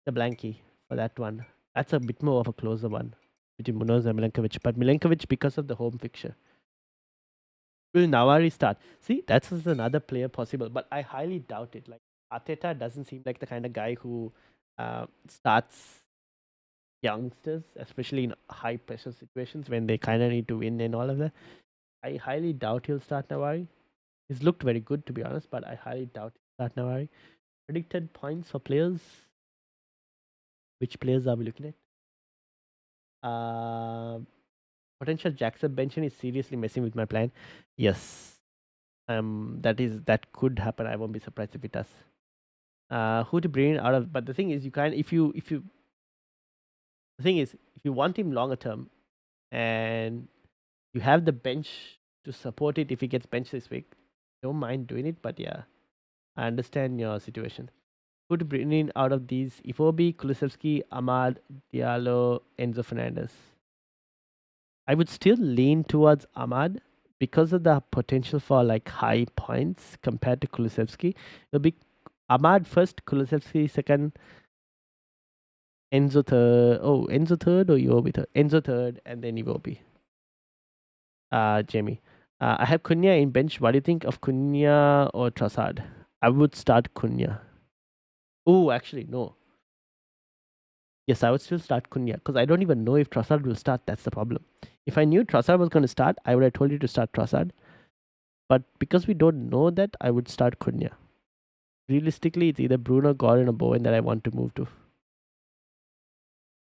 the Blanky, for that one. That's a bit more of a closer one between Munoz and Milenkovic. But Milenkovic, because of the home fixture. Will Nawari start? See, that's another player possible, but I highly doubt it. Like Arteta doesn't seem like the kind of guy who starts youngsters, especially in high pressure situations when they kind of need to win and all of that. I highly doubt he'll start Nawari. He's looked very good to be honest, but I highly doubt he'll start Nawari. Predicted points for players. Which players are we looking at? Potential Jackson benching is seriously messing with my plan. Yes. That could happen. I won't be surprised if it does. Who to bring out of? But the thing is, you can't. If you the thing is, if you want him longer term, and you have the bench to support it, if he gets benched this week, don't mind doing it. But yeah, I understand your situation. Who to bring in out of these? Ifobi, Kulusevski, Ahmad, Diallo, Enzo Fernandez. I would still lean towards Ahmad because of the potential for like high points compared to Kulusevski. It'll be Ahmad first, Kulusevski second, Enzo third. Oh, Enzo third or Iwobi third? Enzo third, and then Iwobi. Jamie. I have Cunha in bench. What do you think of Cunha or Trossard? I would start Cunha. Oh, actually, no. Yes, I would still start Cunha because I don't even know if Trossard will start. That's the problem. If I knew Trossard was going to start, I would have told you to start Trossard. But because we don't know that, I would start Cunha. Realistically, it's either Bruno, Gordon, or Bowen that I want to move to.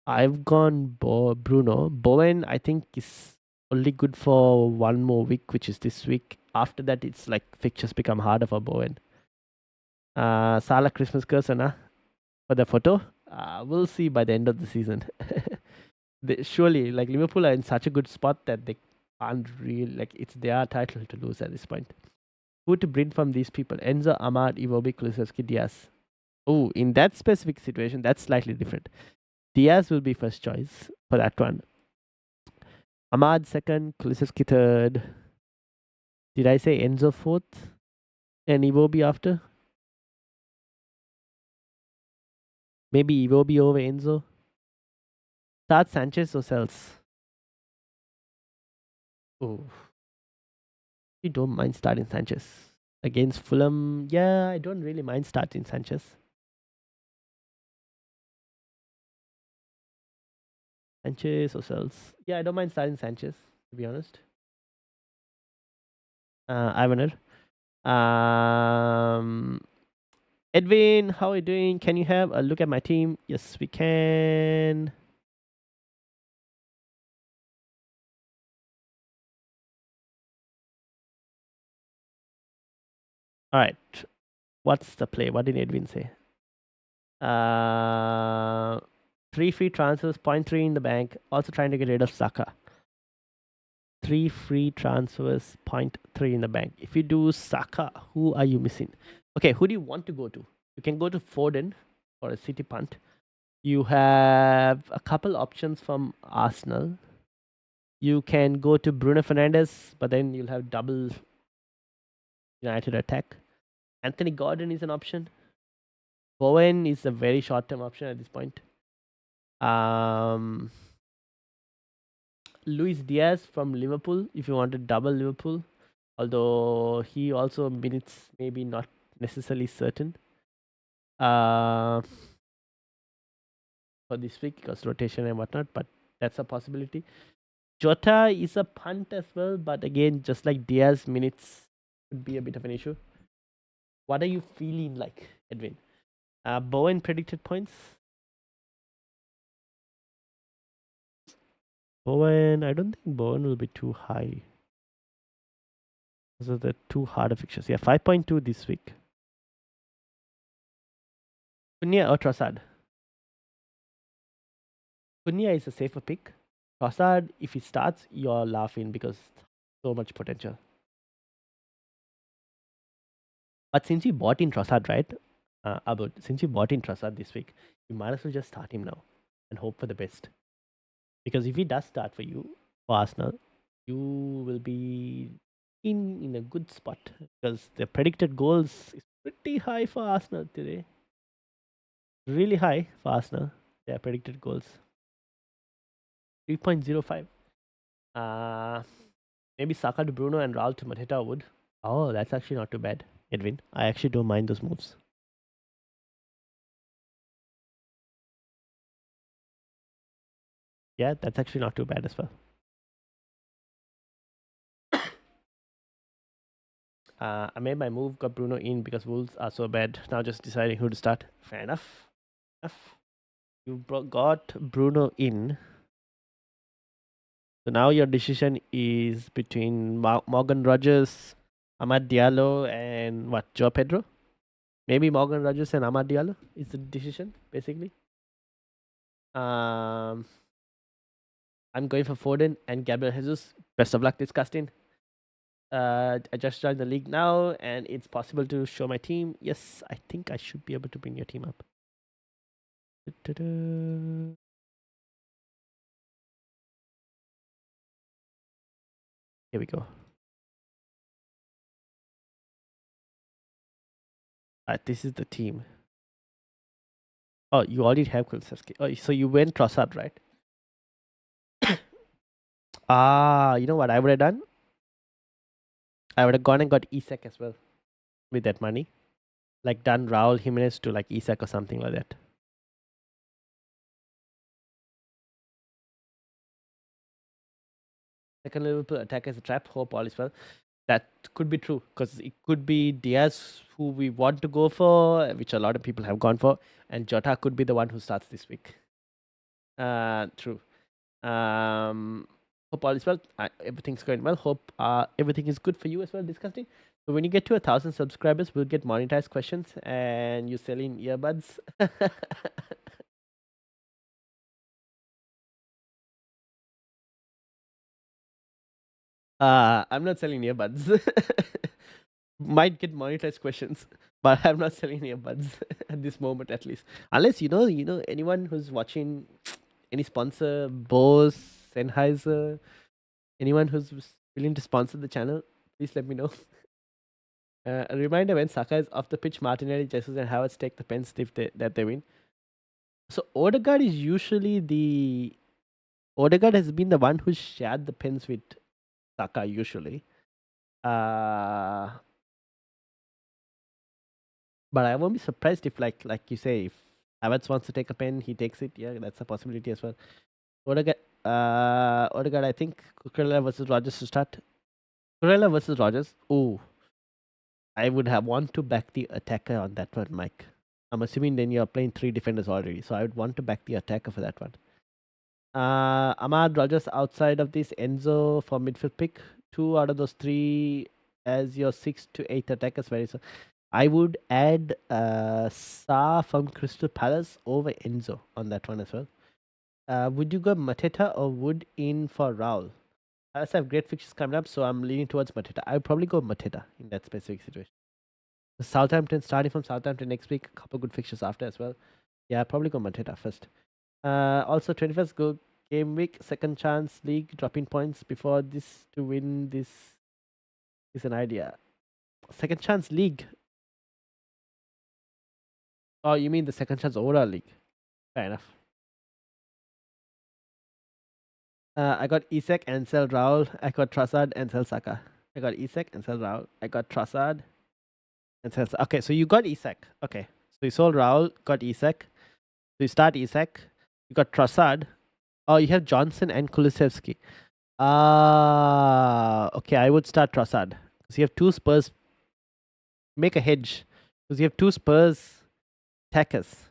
I've gone Bruno. Bowen, I think, is only good for one more week, which is this week. After that, it's like fixtures become harder for Bowen. Salah Christmas curse, for the photo. We'll see by the end of the season. Surely, like Liverpool are in such a good spot that they can't really, like, it's their title to lose at this point. Who to bring from these people? Enzo, Ahmad, Iwobi, Kulusevski, Diaz. Oh, in that specific situation, that's slightly different. Diaz will be first choice for that one. Ahmad second, Kulusevski third. Did I say Enzo fourth? And Iwobi after? Maybe Iwobi over Enzo? Start Sanchez or Sells? Oh, you don't mind starting Sanchez. Against Fulham, yeah, I don't really mind starting Sanchez. Sanchez or Sells? Yeah, I don't mind starting Sanchez, to be honest. Ivaner. Edwin, how are you doing? Can you have a look at my team? Yes, we can. All right. What's the play? What did Edwin say? 3 free transfers, 0.3 in the bank. Also trying to get rid of Saka. 3 free transfers, 0.3 in the bank. If you do Saka, who are you missing? Okay, who do you want to go to? You can go to Foden for a City punt. You have a couple options from Arsenal. You can go to Bruno Fernandes, but then you'll have double United attack. Anthony Gordon is an option. Bowen is a very short-term option at this point. Luis Diaz from Liverpool, if you want to double Liverpool, although he also minutes maybe not necessarily certain for this week because rotation and whatnot, but that's a possibility. Jota is a punt as well, but again, just like Diaz, minutes could be a bit of an issue. What are you feeling like, Edwin? Bowen predicted points. Bowen, I don't think Bowen will be too high. Those are the two harder fixtures. Yeah, 5.2 this week. Cunha or Trossard? Cunha is a safer pick. Trossard, if he starts, you're laughing because so much potential. But since you bought in Trossard, right? Since you bought in Trossard this week, you might as well just start him now and hope for the best. Because if he does start for you, for Arsenal, you will be in a good spot because the predicted goals is pretty high for Arsenal today. Really high for Arsenal. Their predicted goals 3.05. Maybe Saka to Bruno and Raul to Mateta would. Oh, that's actually not too bad, Edwin. I actually don't mind those moves. Yeah, that's actually not too bad as well. I made my move, got Bruno in because Wolves are so bad. Now just deciding who to start. Fair enough. You got Bruno in. So now your decision is between Morgan Rogers, Amad Diallo, and what? Joe Pedro? Maybe Morgan Rogers and Amad Diallo is the decision, basically. I'm going for Foden and Gabriel Jesus. Best of luck discussing. I just joined the league now, and it's possible to show my team. Yes, I think I should be able to bring your team up. Here we go. This is the team. Oh, you already have Kulusevski. Oh, so you went Trossard, right? You know what I would have done? I would have gone and got Isak as well with that money. Like done Raul Jimenez to like Isak or something like that. Second Liverpool attack as a trap. Hope all is well. That could be true because it could be Diaz who we want to go for, which a lot of people have gone for, and Jota could be the one who starts this week. True. Hope all is well. Everything's going well. Hope everything is good for you as well. Disgusting. So when you get to 1,000 subscribers, we'll get monetized questions, and you sell in earbuds. I'm not selling earbuds. Might get monetized questions, but I'm not selling earbuds at this moment, at least. Unless anyone who's watching, any sponsor, Bose, Sennheiser, anyone who's willing to sponsor the channel, please let me know. A reminder: when Saka is off the pitch, Martinelli, Jesus, and Havertz take the pens if that they win. So Odegaard is usually the Odegaard has been the one who's shared the pens with Saka usually. Uh, but I won't be surprised if like you say, if Havertz wants to take a pen, he takes it. Yeah, that's a possibility as well. Odegaard, I think Cucurella versus Rogers to start. Cucurella versus Rogers. Oh, I would have want to back the attacker on that one, Mike. I'm assuming then you're playing 3 defenders already, so I would want to back the attacker for that one. Ahmad Rogers outside of this, Enzo for midfield pick. 2 out of those 3 as your 6 to 8 attackers. Very so. I would add Sa from Crystal Palace over Enzo on that one as well. Would you go Mateta or Wood in for Raul? Palace have great fixtures coming up, so I'm leaning towards Mateta. I would probably go Mateta in that specific situation. Southampton, starting from Southampton next week, a couple good fixtures after as well. Yeah, probably go Mateta first. Also, 21st go game week, second chance league, dropping points before this to win this is an idea. Second chance league. Oh, you mean the second chance overall league? Fair enough. I got Isak and sell Raul. I got Trossard and sell Saka. I got Isak and sell Raul. I got Trossard and sell. Okay, so you got Isak. Okay, so you sold Raul, got Isak. So you start Isak. You got Trossard. Oh, you have Johnson and Kulusevski. Okay, I would start Trossard because you have 2 Spurs. Make a hedge because you have 2 Spurs attackers.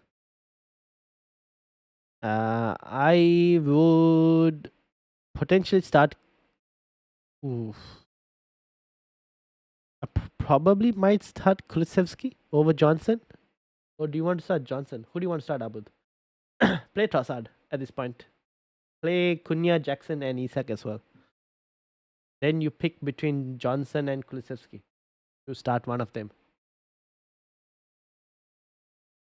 I would potentially start. Oof. I probably might start Kulusevski over Johnson. Or do you want to start Johnson? Who do you want to start, Abud? Play Trossard at this point. Play Cunha, Jackson, and Isak as well. Then you pick between Johnson and Kulusevski to start one of them.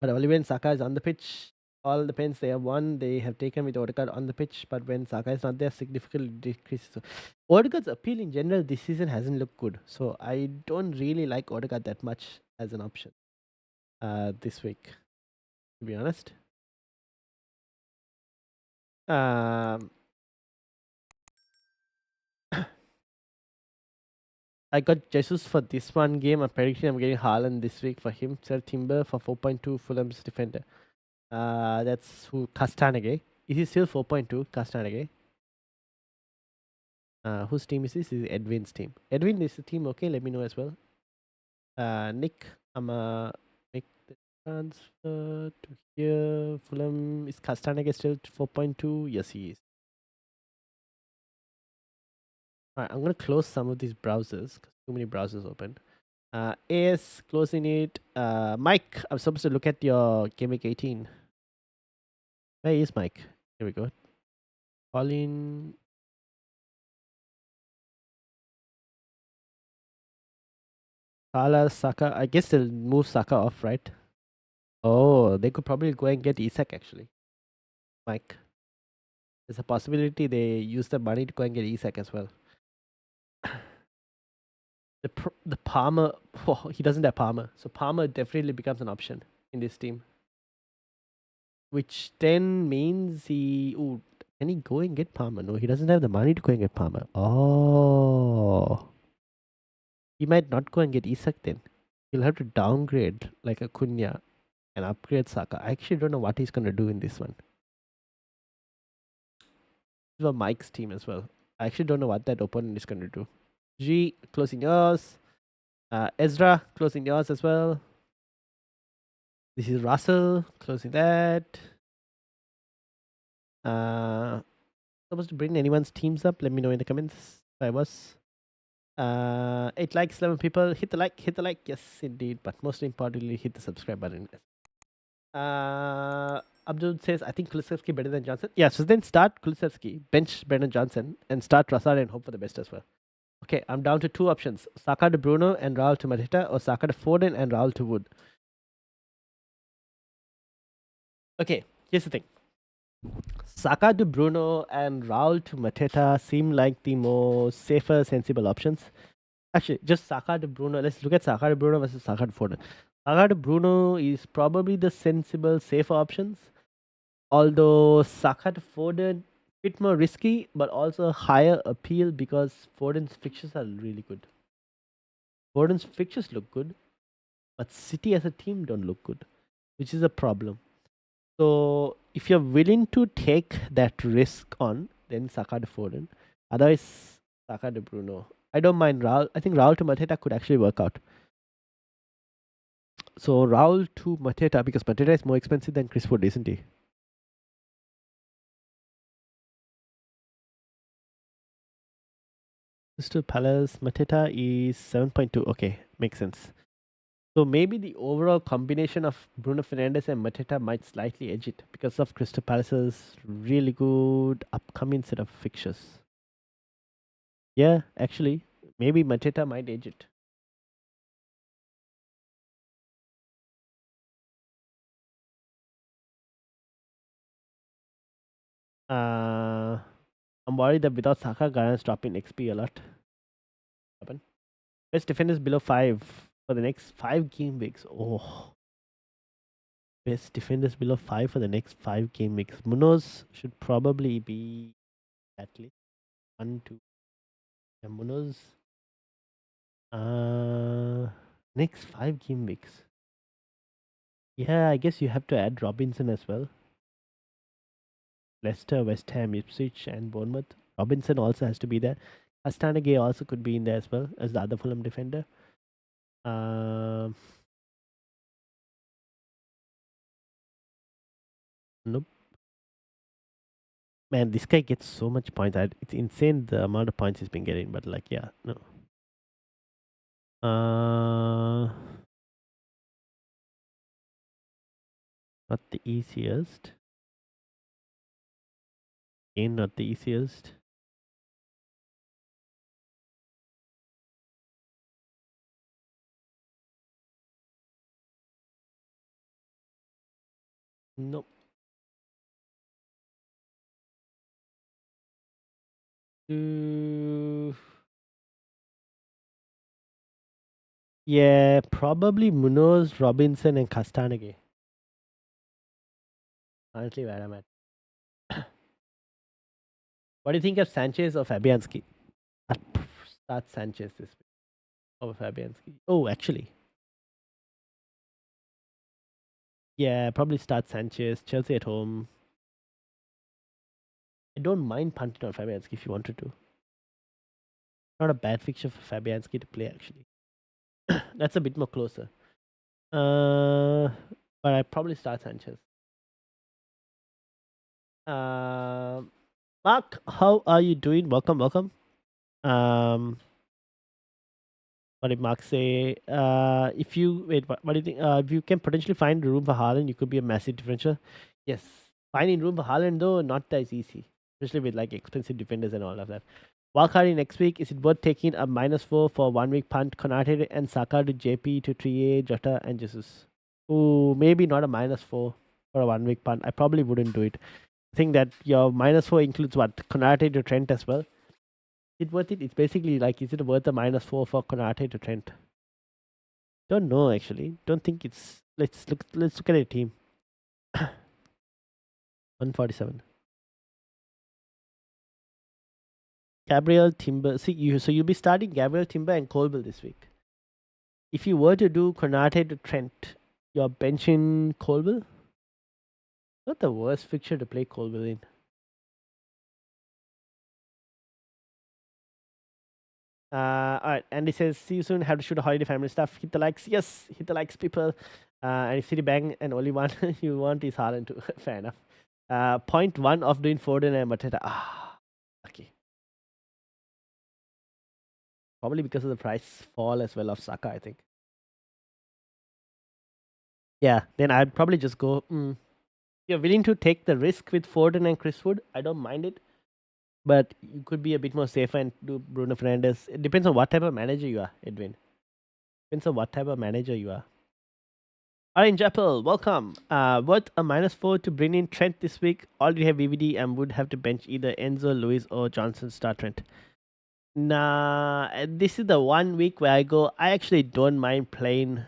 But only when Saka is on the pitch, all the pens they have won, they have taken with Odegaard on the pitch. But when Saka is not there, significantly decreases. So Odegaard's appeal in general this season hasn't looked good. So I don't really like Odegaard that much as an option this week, to be honest. Um, I got Jesus for this one game. I'm predicting I'm getting Haaland this week for him. Sell Timber for 4.2 Fulham's defender. That's who Castanege. Is he still 4.2? Castanege. Whose team is this? This is Edwin's team. Edwin, is the team okay? Let me know as well. Nick, I'm make the transfer to here. Fulham is Castanege still 4.2? Yes, he is. Alright, I'm gonna close some of these browsers because too many browsers open. AS closing it. Mike, I'm supposed to look at your Gameweek 18. Where is Mike? Here we go. Colin. Salah, Saka. I guess they'll move Saka off, right? Oh, they could probably go and get Isak actually. Mike. There's a possibility they use the money to go and get Isak as well. The Palmer. Oh, he doesn't have Palmer. So Palmer definitely becomes an option in this team. Which then means he. Ooh, can he go and get Palmer? No, he doesn't have the money to go and get Palmer. Oh. He might not go and get Isak then. He'll have to downgrade like a Kunya and upgrade Saka. I actually don't know what he's going to do in this one. This is for Mike's team as well. I actually don't know what that opponent is going to do. G, closing yours. Ezra, closing yours as well. This is Russell, closing that. Supposed to bring anyone's teams up? Let me know in the comments. I was. 8 likes, 11 people. Hit the like, hit the like. Yes, indeed. But most importantly, hit the subscribe button. Abdul says, I think Kulusevski better than Johnson. Yeah, so then start Kulusevski, bench Brendan Johnson, and start Trossard and hope for the best as well. Okay, I'm down to 2 options. Saka to Bruno and Raul to Mateta, or Saka to Foden and Raul to Wood. Okay, here's the thing. Saka to Bruno and Raul to Mateta seem like the more safer, sensible options. Actually, just Saka to Bruno. Let's look at Saka to Bruno versus Saka to Foden. Saka to Bruno is probably the sensible, safer options. Although Saka to Foden, bit more risky, but also higher appeal because Foden's fixtures are really good. Foden's fixtures look good, but City as a team don't look good, which is a problem. So if you're willing to take that risk on, then Saka to Foden. Otherwise, Saka to Bruno. I don't mind Raul. I think Raul to Mateta could actually work out. So Raul to Mateta, because Mateta is more expensive than Chris Wood, isn't he? Crystal Palace, Mateta is 7.2. Okay, makes sense. So maybe the overall combination of Bruno Fernandes and Mateta might slightly edge it because of Crystal Palace's really good upcoming set of fixtures. Yeah, actually, maybe Mateta might edge it. I'm worried that without Saka, Gana's dropping XP a lot. Happen. Best defenders below 5 for the next 5 game weeks. Oh, best defenders below 5 for the next 5 game weeks. Munoz should probably be at least 1, 2. Yeah, Munoz. Next 5 game weeks. Yeah, I guess you have to add Robinson as well. Leicester, West Ham, Ipswich, and Bournemouth. Robinson also has to be there. Astanage also could be in there as well as the other Fulham defender. Nope. Man, this guy gets so much points. It's insane the amount of points he's been getting. But like, yeah, no. Not the easiest. Again, not the easiest. Nope. Yeah, probably Munoz, Robinson, and Castanege. Honestly, where I'm at. What do you think of Sanchez or Fabianski? I'd start Sanchez this week over Fabianski. Oh, actually. Yeah, probably start Sanchez. Chelsea at home. I don't mind punting on Fabianski if you wanted to. Not a bad fixture for Fabianski to play, actually. That's a bit more closer. But I probably start Sanchez. Mark, how are you doing? Welcome, welcome. What did Mark say? If you wait, what do you think? If you can potentially find room for Haaland, you could be a massive differential. Yes, finding room for Haaland though not as easy, especially with like expensive defenders and all of that. Wildcarding next week, is it worth taking a -4 for 1 week punt? Konate and Saka to JP to Trier, Jota and Jesus. Oh, maybe not a -4 for a 1 week punt. I probably wouldn't do it. I think that your -4 includes what? Konate to Trent as well. Is it worth it? It's basically like, is it worth a -4 for Konate to Trent? Don't know actually. Don't think it's. Let's look at a team. 147. Gabriel Timber. See you. So you'll be starting Gabriel Timber and Colville this week. If you were to do Konate to Trent, you're benching Colville. Not the worst fixture to play Colville in. Alright, Andy says, see you soon. Have to shoot a holiday family stuff. Hit the likes. Yes, hit the likes, people. And if City bang and only one you want is Haaland too. Fair enough. Point one of doing Foden and Mateta. Okay. Probably because of the price fall as well of Saka, I think. Yeah, then I'd probably just go. You're willing to take the risk with Foden and Chris Wood. I don't mind it. But you could be a bit more safer and do Bruno Fernandes. It depends on what type of manager you are, Edwin. Depends on what type of manager you are. Orange Apple, welcome. What a -4 to bring in Trent this week. Already have VVD and would have to bench either Enzo, Luis, or Johnson start Trent. Nah, this is the 1 week where I go, I actually don't mind playing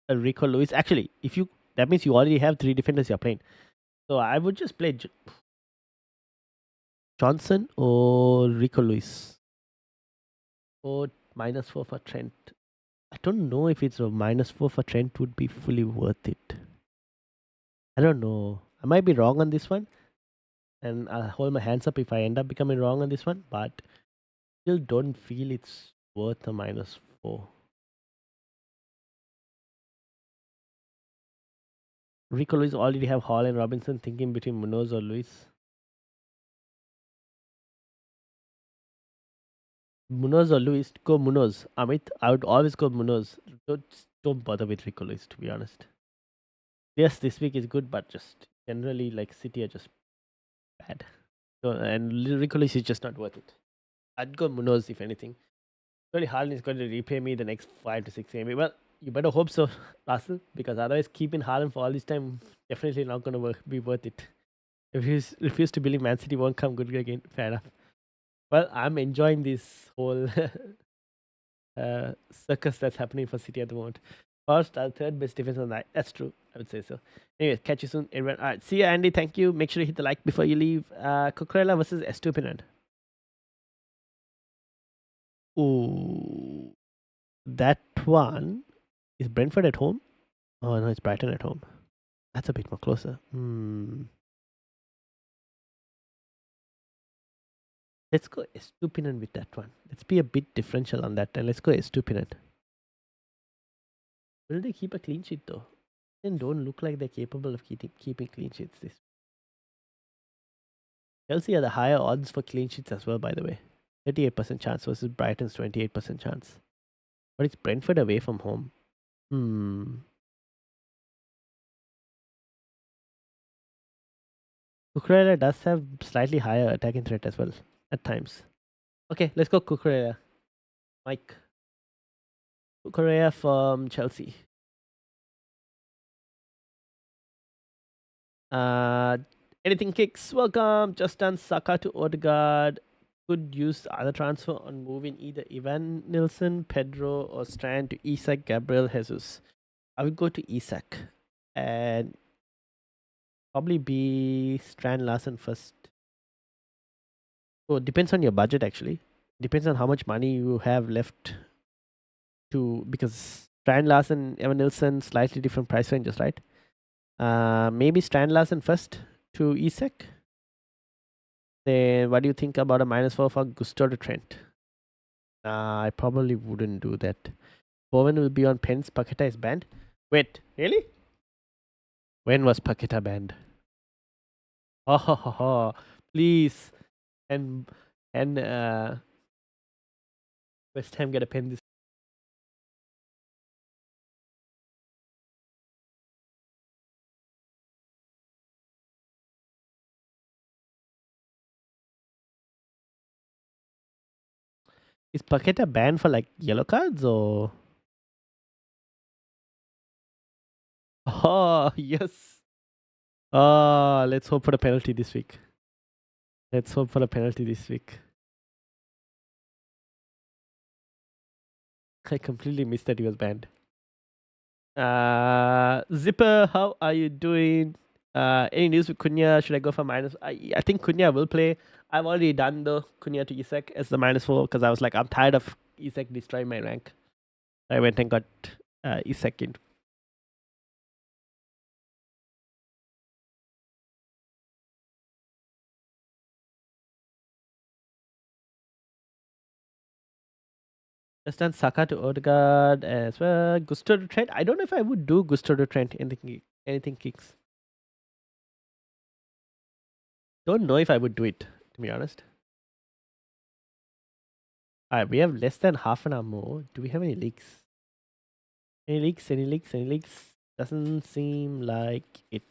Rico Luis. Actually, if you that means you already have 3 defenders you're playing. So I would just play Johnson or Rico Luis. Or -4 for Trent. I don't know if it's a -4 for Trent would be fully worth it. I don't know. I might be wrong on this one. And I'll hold my hands up if I end up becoming wrong on this one. But still don't feel it's worth a -4. Rico Luis already have Hall and Robinson, thinking between Munoz or Luis. Munoz or Luis, go Munoz. Amit, I would always go Munoz. Don't bother with Rico Luis, to be honest. Yes, this week is good, but just generally, like, City are just bad. So, and Rico Luis is just not worth it. I'd go Munoz if anything. Surely Haaland is going to repay me the next 5 to 6 games. Well, you better hope so, Russell, because otherwise keeping Haaland for all this time definitely not going to be worth it. If you refuse to believe Man City won't come good again, fair enough. Well, I'm enjoying this whole circus that's happening for City at the moment. First, our third best defense on that. That's true. I would say so. Anyway, catch you soon, everyone. All right, see you, Andy. Thank you. Make sure you hit the like before you leave. Cucurella versus Estupinant. Ooh, that one is Brentford at home. Oh no, it's Brighton at home. That's a bit more closer. Let's go Estupinant with that one. Let's be a bit differential on that, and let's go Estupinant. Will they keep a clean sheet though? They don't look like they're capable of keeping clean sheets. This Chelsea are the higher odds for clean sheets as well, by the way. 38% chance versus Brighton's 28% chance. But it's Brentford away from home. Cucurella does have slightly higher attacking threat as well at times. Okay, let's go Cucurella. Mike. Cucurella from Chelsea. Anything kicks? Welcome. Just done Saka to Odegaard. Could use other transfer on moving either Ivan Nilsson, Pedro, or Strand to Isak, Gabriel, Jesus. I would go to Isak and probably be Strand Larsen first. So it depends on your budget actually. Depends on how much money you have left to, because Strand Larsen, Evan Nilsson, slightly different price ranges, right? Maybe Strand Larsen first to Isak. Then what do you think about a -4 for Gusto to Trent? Nah, I probably wouldn't do that. Bowen will be on Pence. Paqueta is banned. Wait, really? When was Paqueta banned? Oh, please. And West Ham get a pen this. Is Paqueta banned for like yellow cards or? Oh yes. Oh, let's hope for the penalty this week. Let's hope for a penalty this week. I completely missed that he was banned. Zipper, how are you doing? Any news with Cunha? Should I go for minus? I think Cunha will play. I've already done the Cunha to Isak as the -4 because I was like, I'm tired of Isak destroying my rank. I went and got Isak in. Just done Saka to Odegaard as well. Gusto to Trent. I don't know if I would do Gusto to Trent. Anything kicks. Don't know if I would do it, to be honest. Alright, we have less than half an hour more. Do we have any leaks? Any leaks? Any leaks? Any leaks? Doesn't seem like it.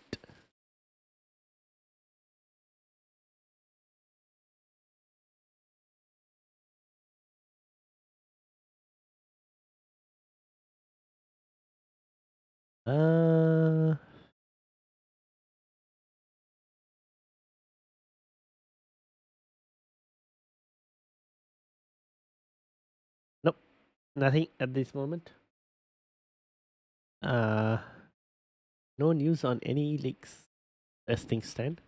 Uh, nope, nothing at this moment. Uh, no news on any leaks as things stand.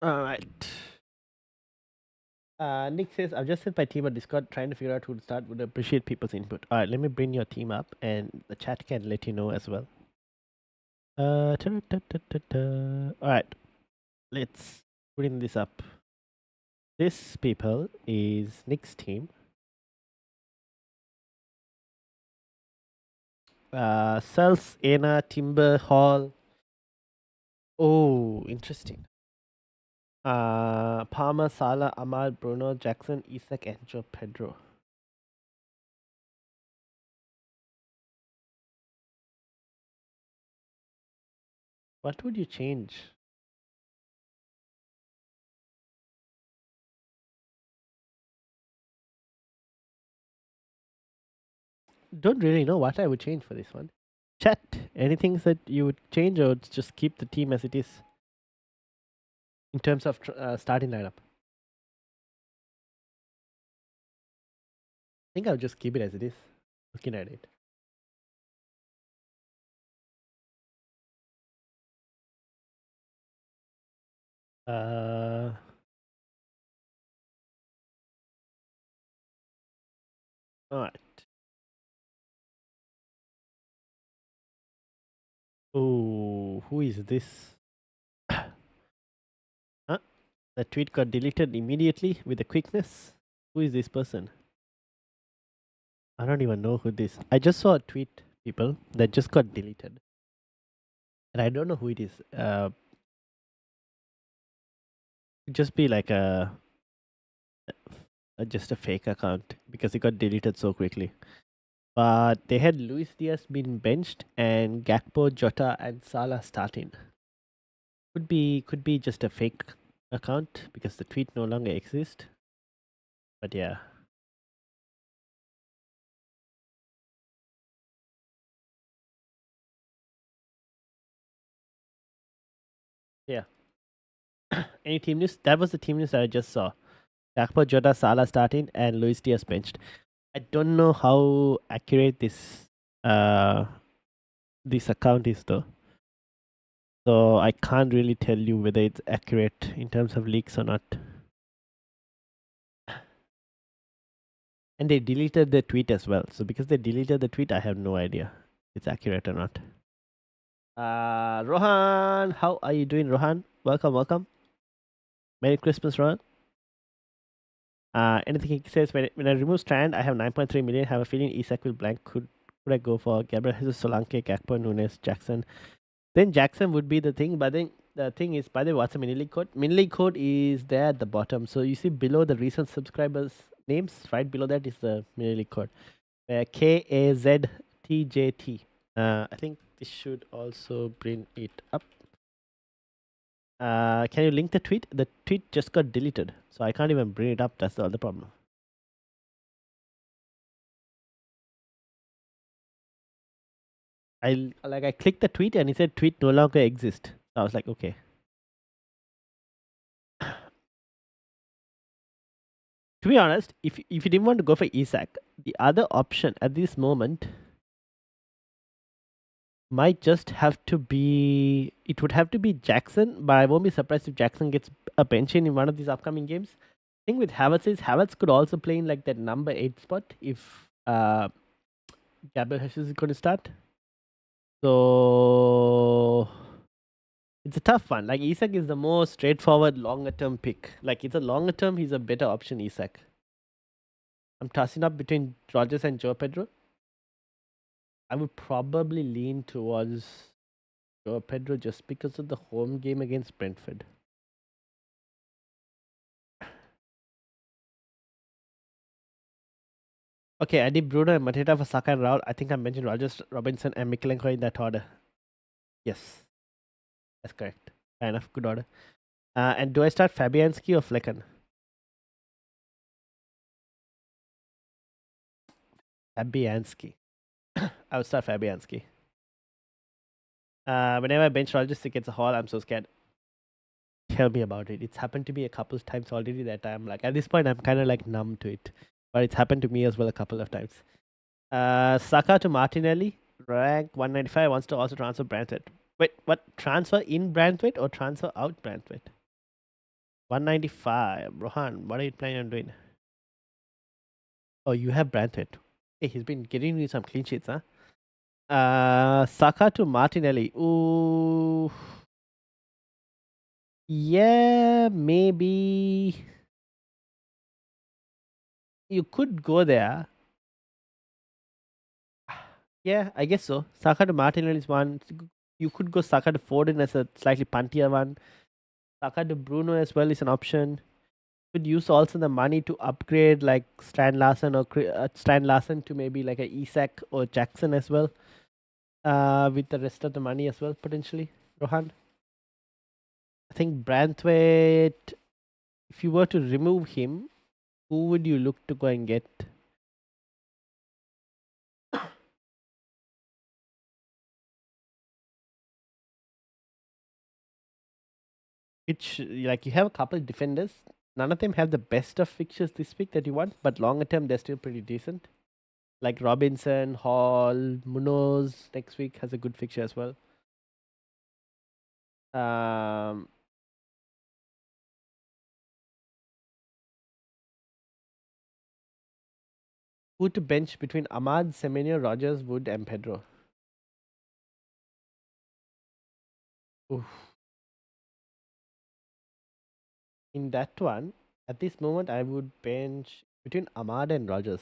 All right. Nick says, I've just sent my team on Discord trying to figure out who to start. Would appreciate people's input. All right, let me bring your team up and the chat can let you know as well. All right, let's bring this up. This people is Nick's team. Cells, Ana, Timber, Hall. Oh, interesting. Palmer, Salah, Ahmad, Bruno, Jackson, Isak, and Joe Pedro. What would you change? Don't really know what I would change for this one. Chat, anything that you would change or just keep the team as it is in terms of starting lineup? I think I'll just keep it as it is, looking at it. Alright. Oh, who is this? Huh? The tweet got deleted immediately with a quickness. Who is this person? I don't even know who this. I just saw a tweet, people, that just got deleted, and I don't know who it is. It'd just be like just a fake account because it got deleted so quickly. But they had Luis Diaz being benched and Gakpo, Jota, and Salah starting. Could be just a fake account because the tweet no longer exists. But yeah. Yeah. Any team news? That was the team news that I just saw. Gakpo, Jota, Salah starting, and Luis Diaz benched. I don't know how accurate this account is though. So I can't really tell you whether it's accurate in terms of leaks or not. And they deleted the tweet as well. So because they deleted the tweet, I have no idea if it's accurate or not. Rohan, how are you doing, Rohan? Welcome, welcome. Merry Christmas, Rohan. Anything he says, when I remove Strand, I have 9.3 million. Have a feeling Isak will blank. Could I go for Gabriel Jesus, Solanke, Gakpo, Nunes, Jackson? Then Jackson would be the thing, but then the thing is, by the way, what's the mini league code? Mini league code is there at the bottom. So you see below the recent subscribers names. Right below that is the Premier League code. KAZTJT. I think this should also bring it up. Can you link the tweet? The tweet just got deleted, so I can't even bring it up. That's the other problem. I clicked the tweet and it said tweet no longer exists. So I was like, okay. To be honest, if you didn't want to go for Isak, the other option at this moment might just have to be. It would have to be Jackson, but I won't be surprised if Jackson gets a pension in one of these upcoming games. Thing with Havertz is Havertz could also play in like that number 8 spot if Gabriel Jesus is going to start. So it's a tough one. Like Isak is the most straightforward longer term pick. Like it's a longer term, he's a better option, Isak. I'm tossing up between Rogers and Joe Pedro. I would probably lean towards Joe Pedro just because of the home game against Brentford. Okay, I did Bruno and Mateta for Saka and Raul. I think I mentioned Rogers, Robinson, and Mikalenko in that order. Yes, that's correct. Fair enough, good order. And do I start Fabianski or Flecken? Fabianski. I would start Fabianski. Whenever I bench Rogers, he gets a haul. I'm so scared. Tell me about it. It's happened to me a couple of times already that I'm like, at this point, I'm kind of like numb to it. But it's happened to me as well a couple of times. Saka to Martinelli. Rank 195 wants to also transfer Brantford. Wait, what? Transfer in Brantford or transfer out Brantford? 195. Rohan, what are you planning on doing? Oh, you have Brantford. Hey, he's been getting you some clean sheets, huh? Saka to Martinelli. Ooh. Yeah, maybe you could go there. Yeah, I guess so. Saka to Martinelli is one. You could go Saka to Foden as a slightly puntier one. Saka to Bruno as well is an option. Could use also the money to upgrade like Stan Larson or Stan Larson to maybe like a Isak or Jackson as well. With the rest of the money as well potentially. Rohan, I think Branthwaite. If you were to remove him, who would you look to go and get? Which like you have a couple of defenders. None of them have the best of fixtures this week that you want, but longer term they're still pretty decent. Like Robinson, Hall, Munoz next week has a good fixture as well. Um, who to bench between Ahmad, Semenyo, Rogers, Wood, and Pedro? Oof. In that one, at this moment, I would bench between Ahmad and Rogers.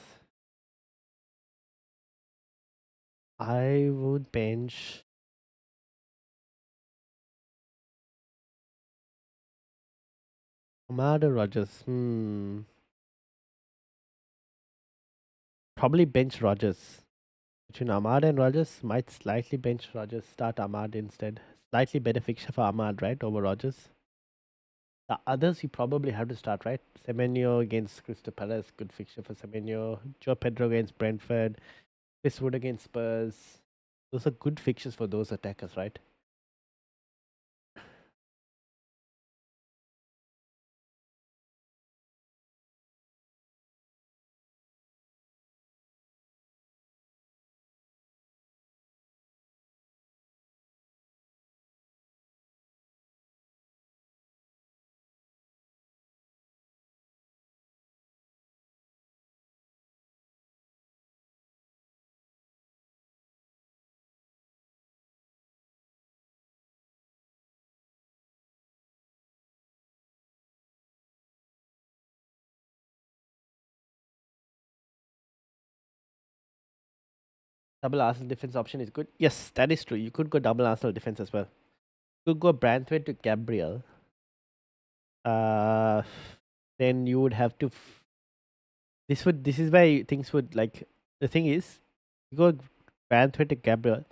I would bench Ahmad or Rogers. Probably bench Rogers. Between Ahmad and Rogers, might slightly bench Rogers, start Ahmad instead. Slightly better fixture for Ahmad, right, over Rogers. The others you probably have to start, right? Semenyo against Crystal Palace, good fixture for Semenyo. Joe Pedro against Brentford. Chris Wood against Spurs. Those are good fixtures for those attackers, right? Double Arsenal defense option is good. Yes, that is true. You could go double Arsenal defense as well. You could go Brantford to Gabriel. Uh, then you would have to This is why things would like. The thing is, you go Banthwaite to Gabriel.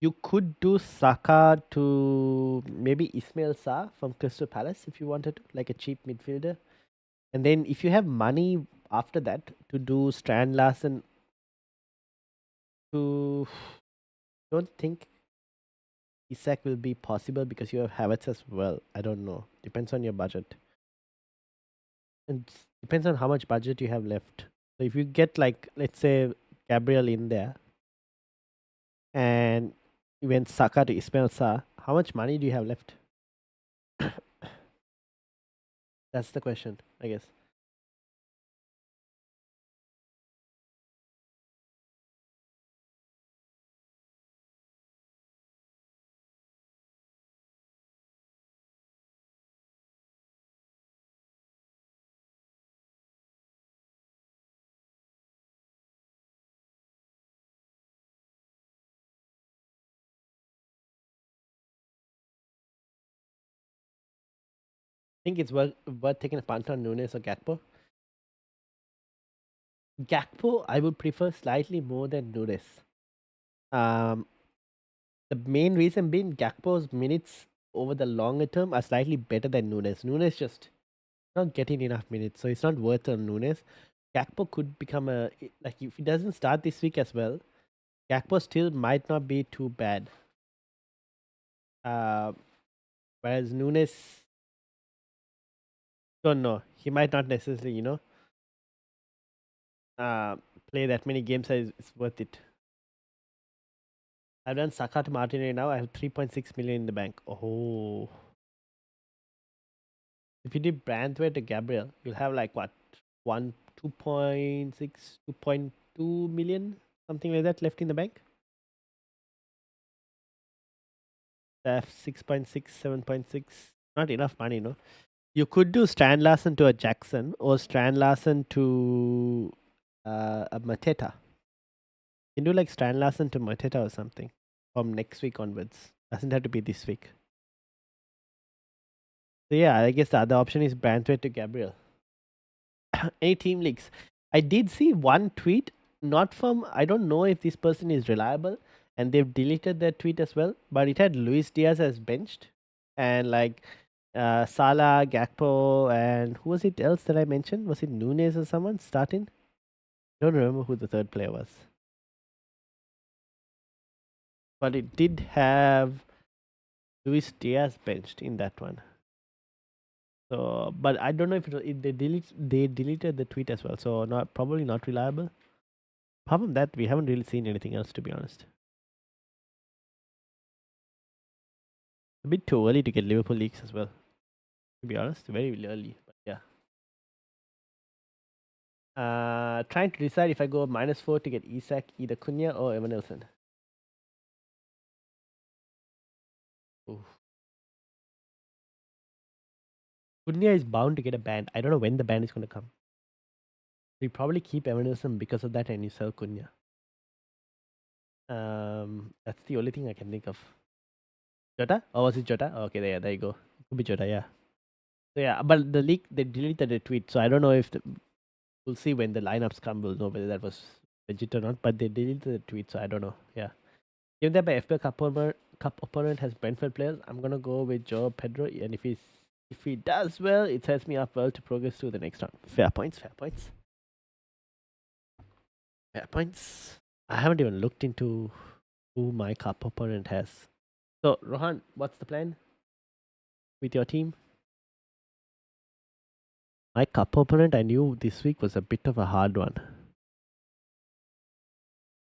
You could do Saka to maybe Ismail Sarr from Crystal Palace if you wanted to, like a cheap midfielder. And then if you have money after that to do Strand Larsen to don't think Isak will be possible because you have Havertz as well. I don't know. Depends on your budget. And depends on how much budget you have left. So if you get like let's say Gabriel in there and you went Saka to Ismail Sarr, how much money do you have left? That's the question, I guess. Think it's worth taking a punt on Nunes or Gakpo. Gakpo, I would prefer slightly more than Nunes. Um, the main reason being Gakpo's minutes over the longer term are slightly better than Nunes. Nunes just not getting enough minutes, so it's not worth on Nunes. Gakpo could become like if he doesn't start this week as well, Gakpo still might not be too bad. Uh, whereas Nunes, don't know, he might not necessarily, uh, play that many games. So it's worth it. I've done Saka to Martinelli now. I have 3.6 million in the bank. Oh, if you did Branthwaite to Gabriel, you'll have like what, 2.6, 2.2 million, something like that left in the bank. That's 6.6, 7.6. Not enough money, no. You could do Strand Larsen to a Jackson or Strand Larsen to a Mateta. You can do like Strand Larsen to Mateta or something from next week onwards. Doesn't have to be this week. So yeah, I guess the other option is Branthwaite to Gabriel. Any team leaks. I did see one tweet, not from, I don't know if this person is reliable, and they've deleted their tweet as well, but it had Luis Diaz as benched, and like Salah, Gakpo, and who was it else that I mentioned? Was it Nunes or someone starting? I don't remember who the third player was, but it did have Luis Diaz benched in that one. So, but I don't know if they deleted the tweet as well. So not probably not reliable. Apart from that, we haven't really seen anything else, to be honest. A bit too early to get Liverpool leaks as well, to be honest. Very early, but yeah. Trying to decide if I go -4 to get Isak, either Cunha or Evan Nelson. Cunha is bound to get a ban. I don't know when the ban is going to come. We probably keep Evan Nelson because of that, and you sell Cunha. That's the only thing I can think of. Jota? Oh, was it Jota? Oh, okay, there you go. It could be Jota, yeah. So yeah, but the leak, they deleted the tweet, so I don't know if we'll see when the lineups come. We'll know whether that was legit or not. But they deleted the tweet, so I don't know. Yeah, given that my FPL Cup opponent has Brentford players, I'm gonna go with Joe Pedro, and if he does well, it sets me up well to progress to the next round. Fair points, fair points, fair points. I haven't even looked into who my Cup opponent has. So Rohan, what's the plan with your team? My Cup opponent, I knew this week was a bit of a hard one.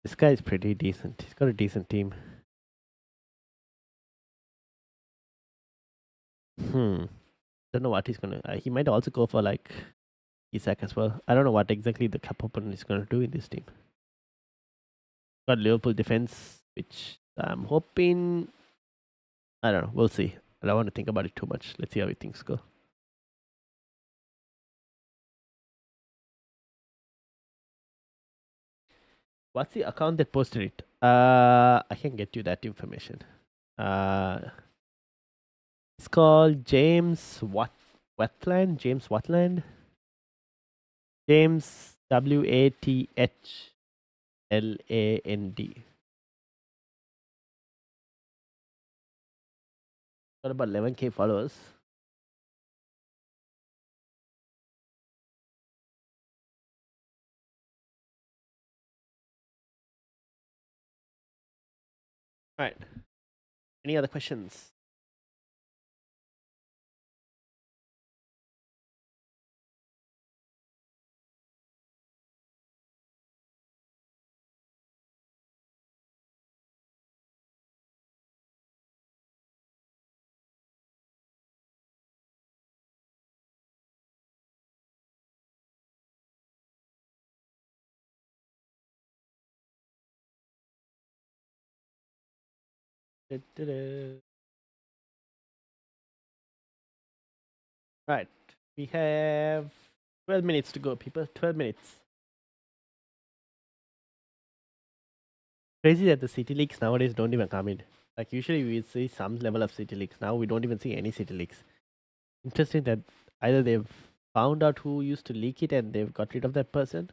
This guy is pretty decent. He's got a decent team. Don't know what he's gonna. He might also go for like Isak as well. I don't know what exactly the Cup opponent is gonna do in this team. Got Liverpool defense, which I'm hoping. I don't know. We'll see. I don't want to think about it too much. Let's see how things go. What's the account that posted it? I can get you that information. It's called James Watland. James Watland. James WATHLAND. Got about 11K followers. All right. Any other questions? Right. We have 12 minutes to go, people. 12 minutes. Crazy that the city leaks nowadays don't even come in. Like usually we see some level of city leaks. Now we don't even see any city leaks. Interesting that either they've found out who used to leak it and they've got rid of that person,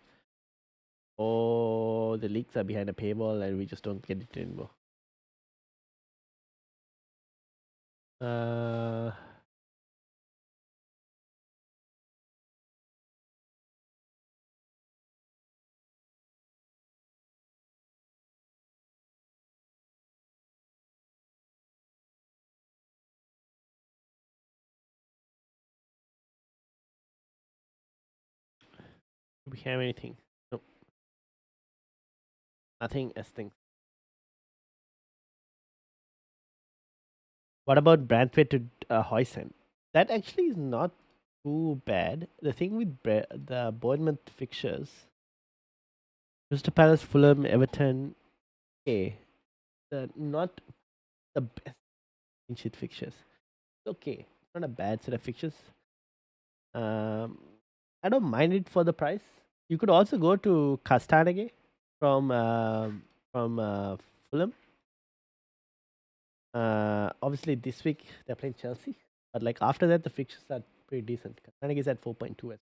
or the leaks are behind a paywall and we just don't get it anymore. Uh, do we have anything? Nope. Nothing as things. What about Brantford to Hoysen? That actually is not too bad. The thing with the Bournemouth fixtures, Crystal Palace, Fulham, Everton, okay, not the best clean sheet fixtures. It's okay, not a bad set of fixtures. I don't mind it for the price. You could also go to Castanege from Fulham. Obviously this week they're playing Chelsea, but like after that the fixtures are pretty decent. Castanege is at 4.2.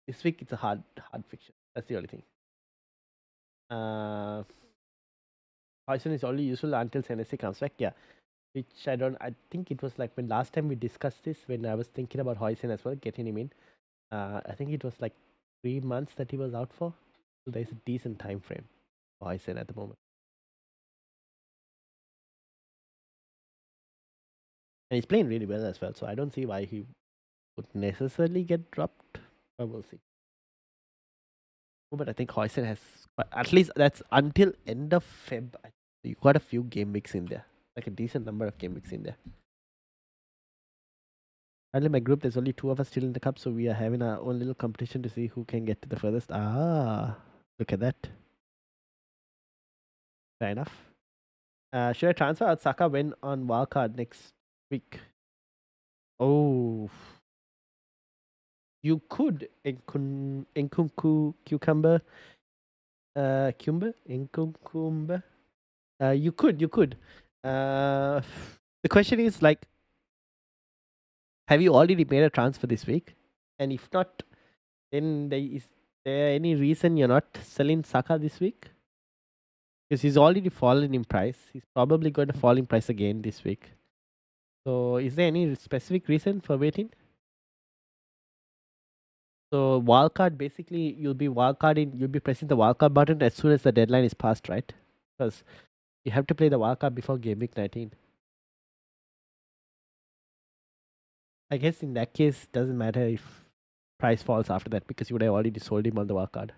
This week it's a hard fixture. That's the only thing. Poison is only useful until Senesi comes back. Yeah, which I don't. I think it was like when last time we discussed this, when I was thinking about Hoysen as well, getting him in. I think it was like 3 months that he was out for. So there's a decent time frame for Hoysen at the moment, and he's playing really well as well. So I don't see why he would necessarily get dropped. But we'll see. But I think Hoysen has at least that's until end of Feb. You got a few game weeks in there, like a decent number of game weeks in there. Currently, my group, there's only two of us still in the cup, so we are having our own little competition to see who can get to the furthest. Ah, look at that. Fair enough. Should I transfer out Saka when on wildcard next week? Oh, you could Nkunku cucumber. Nkunkumber. You could. The question is like, have you already made a transfer this week? And if not, then is there any reason you're not selling Saka this week? Because he's already fallen in price. He's probably going to fall in price again this week. So, is there any specific reason for waiting? So, wildcard basically, you'll be pressing the wildcard button as soon as the deadline is passed, right? Because you have to play the wildcard before game week 19. I guess in that case, doesn't matter if price falls after that because you would have already sold him on the wildcard.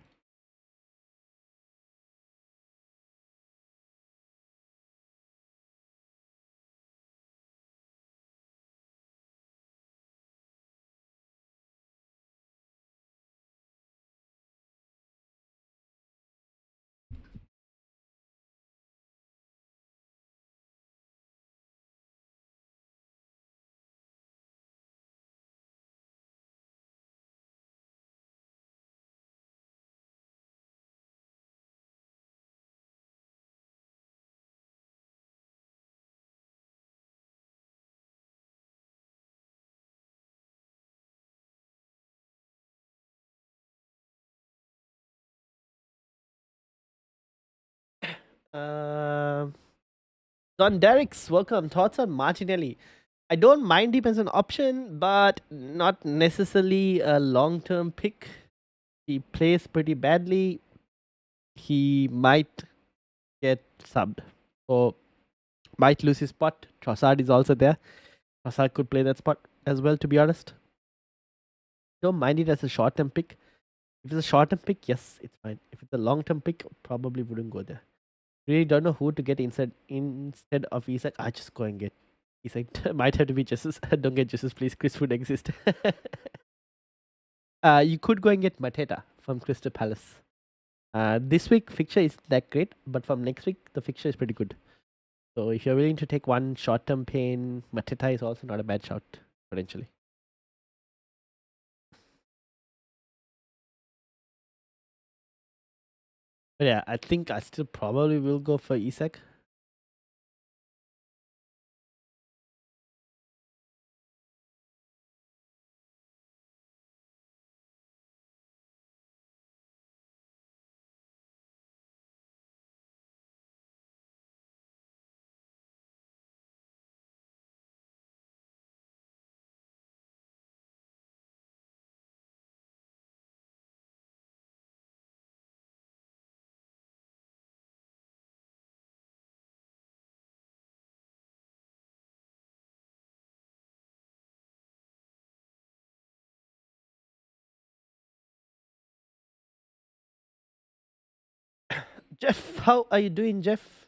Um, Don Derek's welcome. Thoughts on Martinelli? I don't mind him as an option, but not necessarily a long-term pick. He plays pretty badly. He might get subbed or might lose his spot. Trossard is also there. Trossard could play that spot as well, to be honest. Don't mind it as a short-term pick. If it's a short-term pick, yes, it's fine. If it's a long-term pick, probably wouldn't go there. Really don't know who to get instead of Isak. I just go and get Isak. Might have to be Jesus. Don't get Jesus, please. Chris would exist. You could go and get Mateta from Crystal Palace. This week fixture is that great, but from next week the fixture is pretty good. So if you're willing to take one short-term pain, Mateta is also not a bad shout potentially. But yeah, I think I still probably will go for Isak. Jeff, how are you doing, Jeff?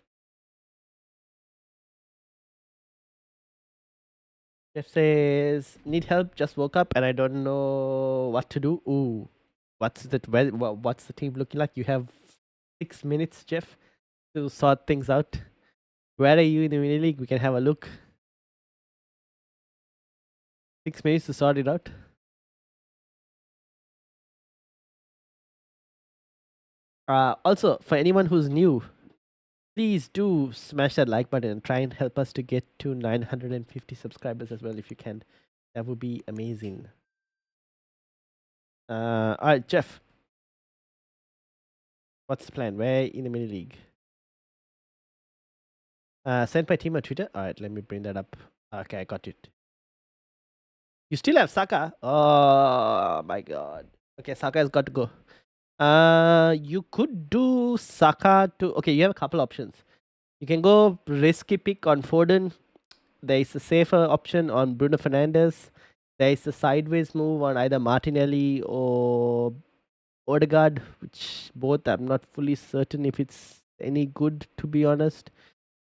Jeff says, need help, just woke up and I don't know what to do. Ooh, what's that? What's the team looking like? You have 6 minutes, Jeff, to sort things out. Where are you in the mini league? We can have a look. 6 minutes to sort it out. Also, for anyone who's new, please do smash that like button and try and help us to get to 950 subscribers as well if you can. That would be amazing. All right, Jeff, what's the plan? Where in the mini league? Sent by team on Twitter. All right, let me bring that up. Okay, I got it. You still have Saka? Oh my god. Okay, Saka has got to go. You could do Saka to. Okay, you have a couple options. You can go risky pick on Foden. There is a safer option on Bruno Fernandes. There is a sideways move on either Martinelli or Odegaard, which both I'm not fully certain if it's any good, to be honest.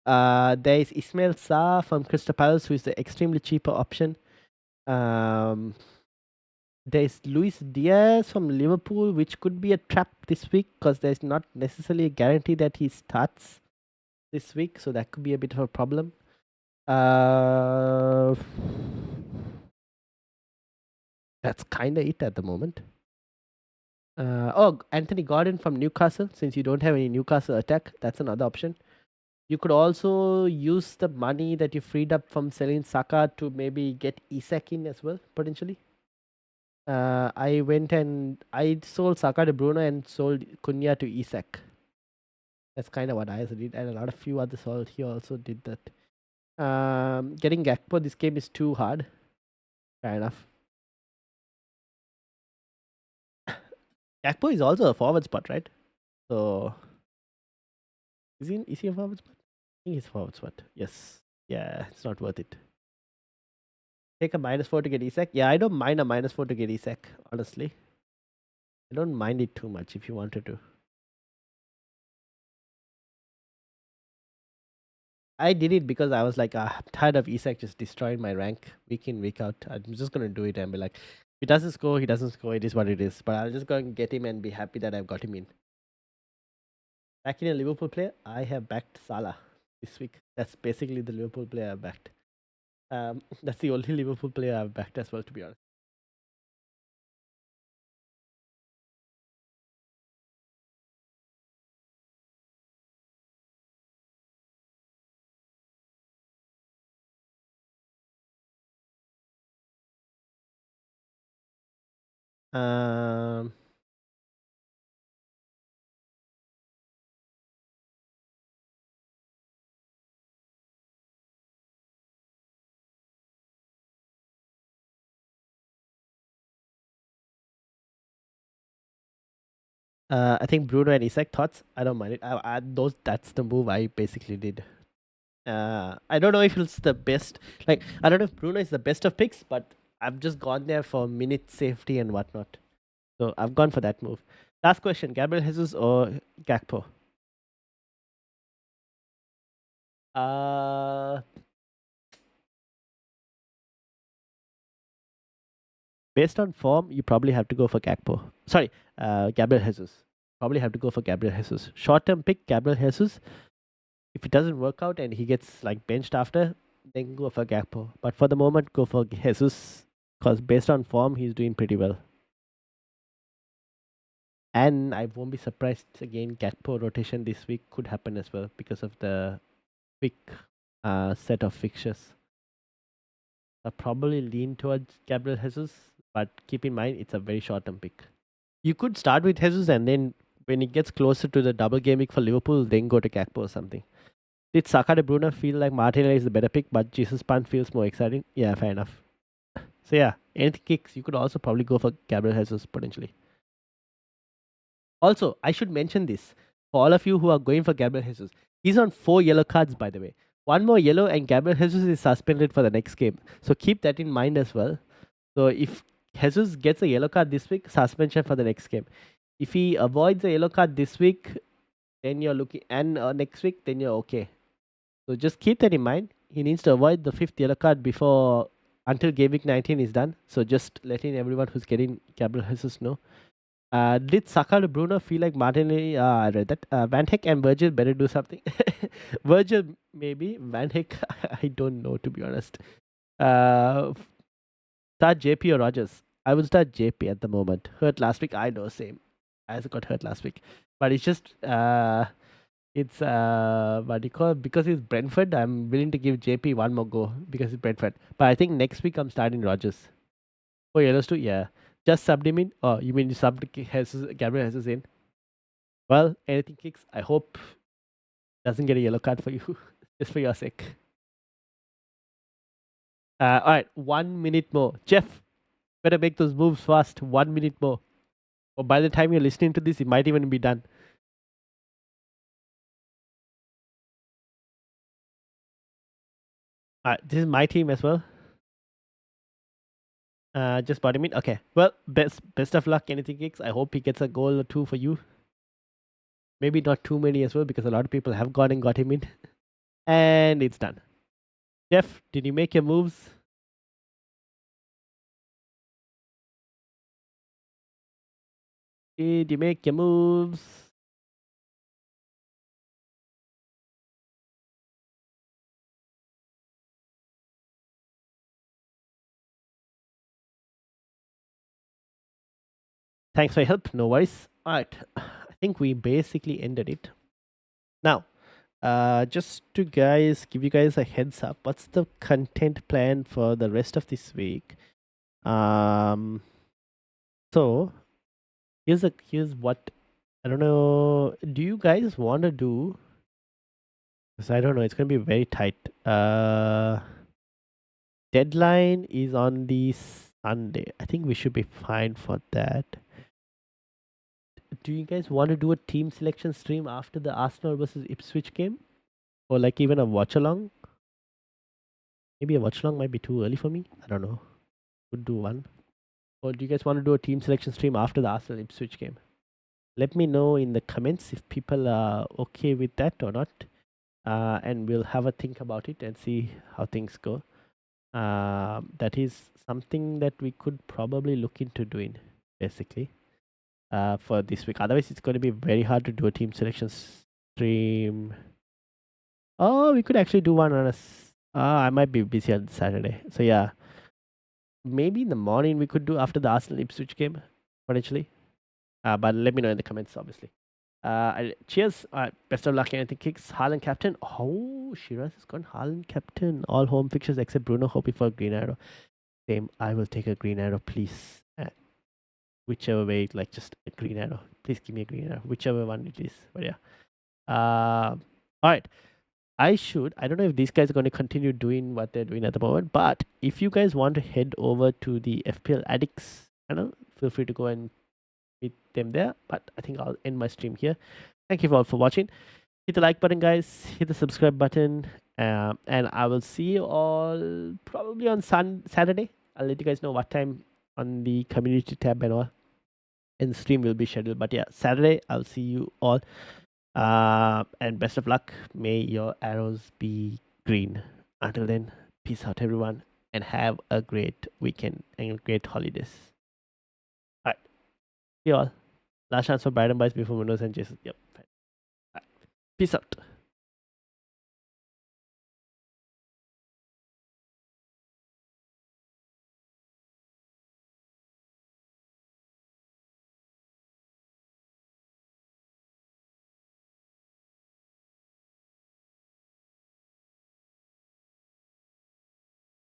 There is Ismail Sarr from Crystal Palace, who is the extremely cheaper option. Um, there's Luis Diaz from Liverpool, which could be a trap this week because there's not necessarily a guarantee that he starts this week, so that could be a bit of a problem. That's kind of it at the moment. Anthony Gordon from Newcastle. Since you don't have any Newcastle attack, that's another option. You could also use the money that you freed up from selling Saka to maybe get Isak in as well, potentially. I went and I sold Saka to Bruno and sold Cunha to Isak. That's kind of what I also did, and a lot of few others here also did that. Getting Gakpo this game is too hard. Fair enough. Gakpo is also a forward spot, right? So is he a forward spot? I think he's a forward spot. Yes. Yeah, it's not worth it. Take a -4 to get Isak. Yeah, I don't mind a -4 to get Isak, honestly. I don't mind it too much if you wanted to. I did it because I was like, I'm tired of Isak just destroying my rank week in, week out. I'm just going to do it and be like, if he doesn't score, he doesn't score. It is what it is. But I'll just go and get him and be happy that I've got him in. Back in a Liverpool player, I have backed Salah this week. That's basically the Liverpool player I've backed. That's the only Liverpool player I've backed as well, to be honest. Um, I think Bruno and Isak thoughts. I don't mind it. That's the move I basically did. I don't know if it's the best. Like I don't know if Bruno is the best of picks, but I've just gone there for minute safety and whatnot. So I've gone for that move. Last question: Gabriel Jesus or Gakpo? Uh, Based on form, you probably have to go for Gakpo. Sorry, Gabriel Jesus. Probably have to go for Gabriel Jesus. Short term pick Gabriel Jesus. If it doesn't work out and he gets like benched after, then go for Gakpo. But for the moment, go for Jesus because based on form, he's doing pretty well. And I won't be surprised again. Gakpo rotation this week could happen as well because of the quick set of fixtures. I'll probably lean towards Gabriel Jesus, but keep in mind it's a very short term pick. You could start with Jesus and then when it gets closer to the double game week for Liverpool, then go to Gakpo or something. Did Saka de Bruyne feel like Martinelli is the better pick, but Jesus Pan feels more exciting? Yeah, fair enough. So yeah, anything kicks, you could also probably go for Gabriel Jesus potentially. Also, I should mention this for all of you who are going for Gabriel Jesus. He's on 4 yellow cards, by the way. One more yellow, and Gabriel Jesus is suspended for the next game. So keep that in mind as well. So if Jesus gets a yellow card this week, suspension for the next game. If he avoids a yellow card this week, then you're looking, and next week, then you're okay. So just keep that in mind. He needs to avoid the 5th yellow card before until game week 19 is done. So just letting everyone who's getting Gabriel Jesus know. Did Saka to Bruno feel like Martinelli? I read that. Van Heck and Virgil better do something. Virgil maybe. Van Heck, I don't know to be honest. Start JP or Rogers? I would start JP at the moment. Hurt last week. I know, same. I also got hurt last week. But it's just it's what do you call it? Because he's Brentford, I'm willing to give JP one more go because he's Brentford. But I think next week I'm starting Rogers. Oh, yellows too? Yeah. Just subbed him in? Oh, you mean you subbed Gabriel Jesus in? Well, anything kicks. I hope doesn't get a yellow card for you. Just for your sake. Alright, 1 minute more. Jeff, better make those moves fast. 1 minute more. Or by the time you're listening to this, it might even be done. This is my team as well. Just bought him in. Okay. Well, best of luck. Anything kicks. I hope he gets a goal or two for you. Maybe not too many as well because a lot of people have gone and got him in. And it's done. Jeff, did you make your moves? Did you make your moves? Thanks for your help. No worries. Alright. I think we basically ended it. Now, just to give you guys a heads up, what's the content plan for the rest of this week? So here's what I don't know. Do you guys want to do? Because I don't know. It's gonna be very tight. Deadline is on the Sunday. I think we should be fine for that. Do you guys want to do a team selection stream after the Arsenal versus Ipswich game, or like even a watch along? Maybe a watch along might be too early for me. I don't know. Would do one. Or do you guys want to do a team selection stream after the Arsenal Ipswich game? Let me know in the comments if people are okay with that or not. And we'll have a think about it and see how things go. That is something that we could probably look into doing, basically, for this week. Otherwise, it's going to be very hard to do a team selection stream. Oh, we could actually do one on I might be busy on Saturday. So yeah, maybe in the morning we could do after the Arsenal Ipswich game, potentially. But let me know in the comments, obviously. Cheers. Best of luck. Anything kicks. Haaland captain. Oh, Shiraz has gone Haaland captain. All home fixtures except Bruno, hoping for a green arrow. Same. I will take a green arrow, please. Whichever way, like just a green arrow. Please give me a green arrow. Whichever one it is. But yeah. All right. I don't know if these guys are going to continue doing what they're doing at the moment, but if you guys want to head over to the FPL Addicts channel, feel free to go and them there. But I think I'll end my stream here. Thank you all for watching. Hit the like button, guys. Hit the subscribe button. And I will see you all probably on Saturday. I'll let you guys know what time on the community tab and all. And the stream will be scheduled. But yeah, Saturday, I'll see you all. And best of luck. May your arrows be green. Until then, peace out, everyone. And have a great weekend and great holidays. All right. See you all. Last chance for Brighton Buys before Windows and Jesus. Yep. All right. Peace out.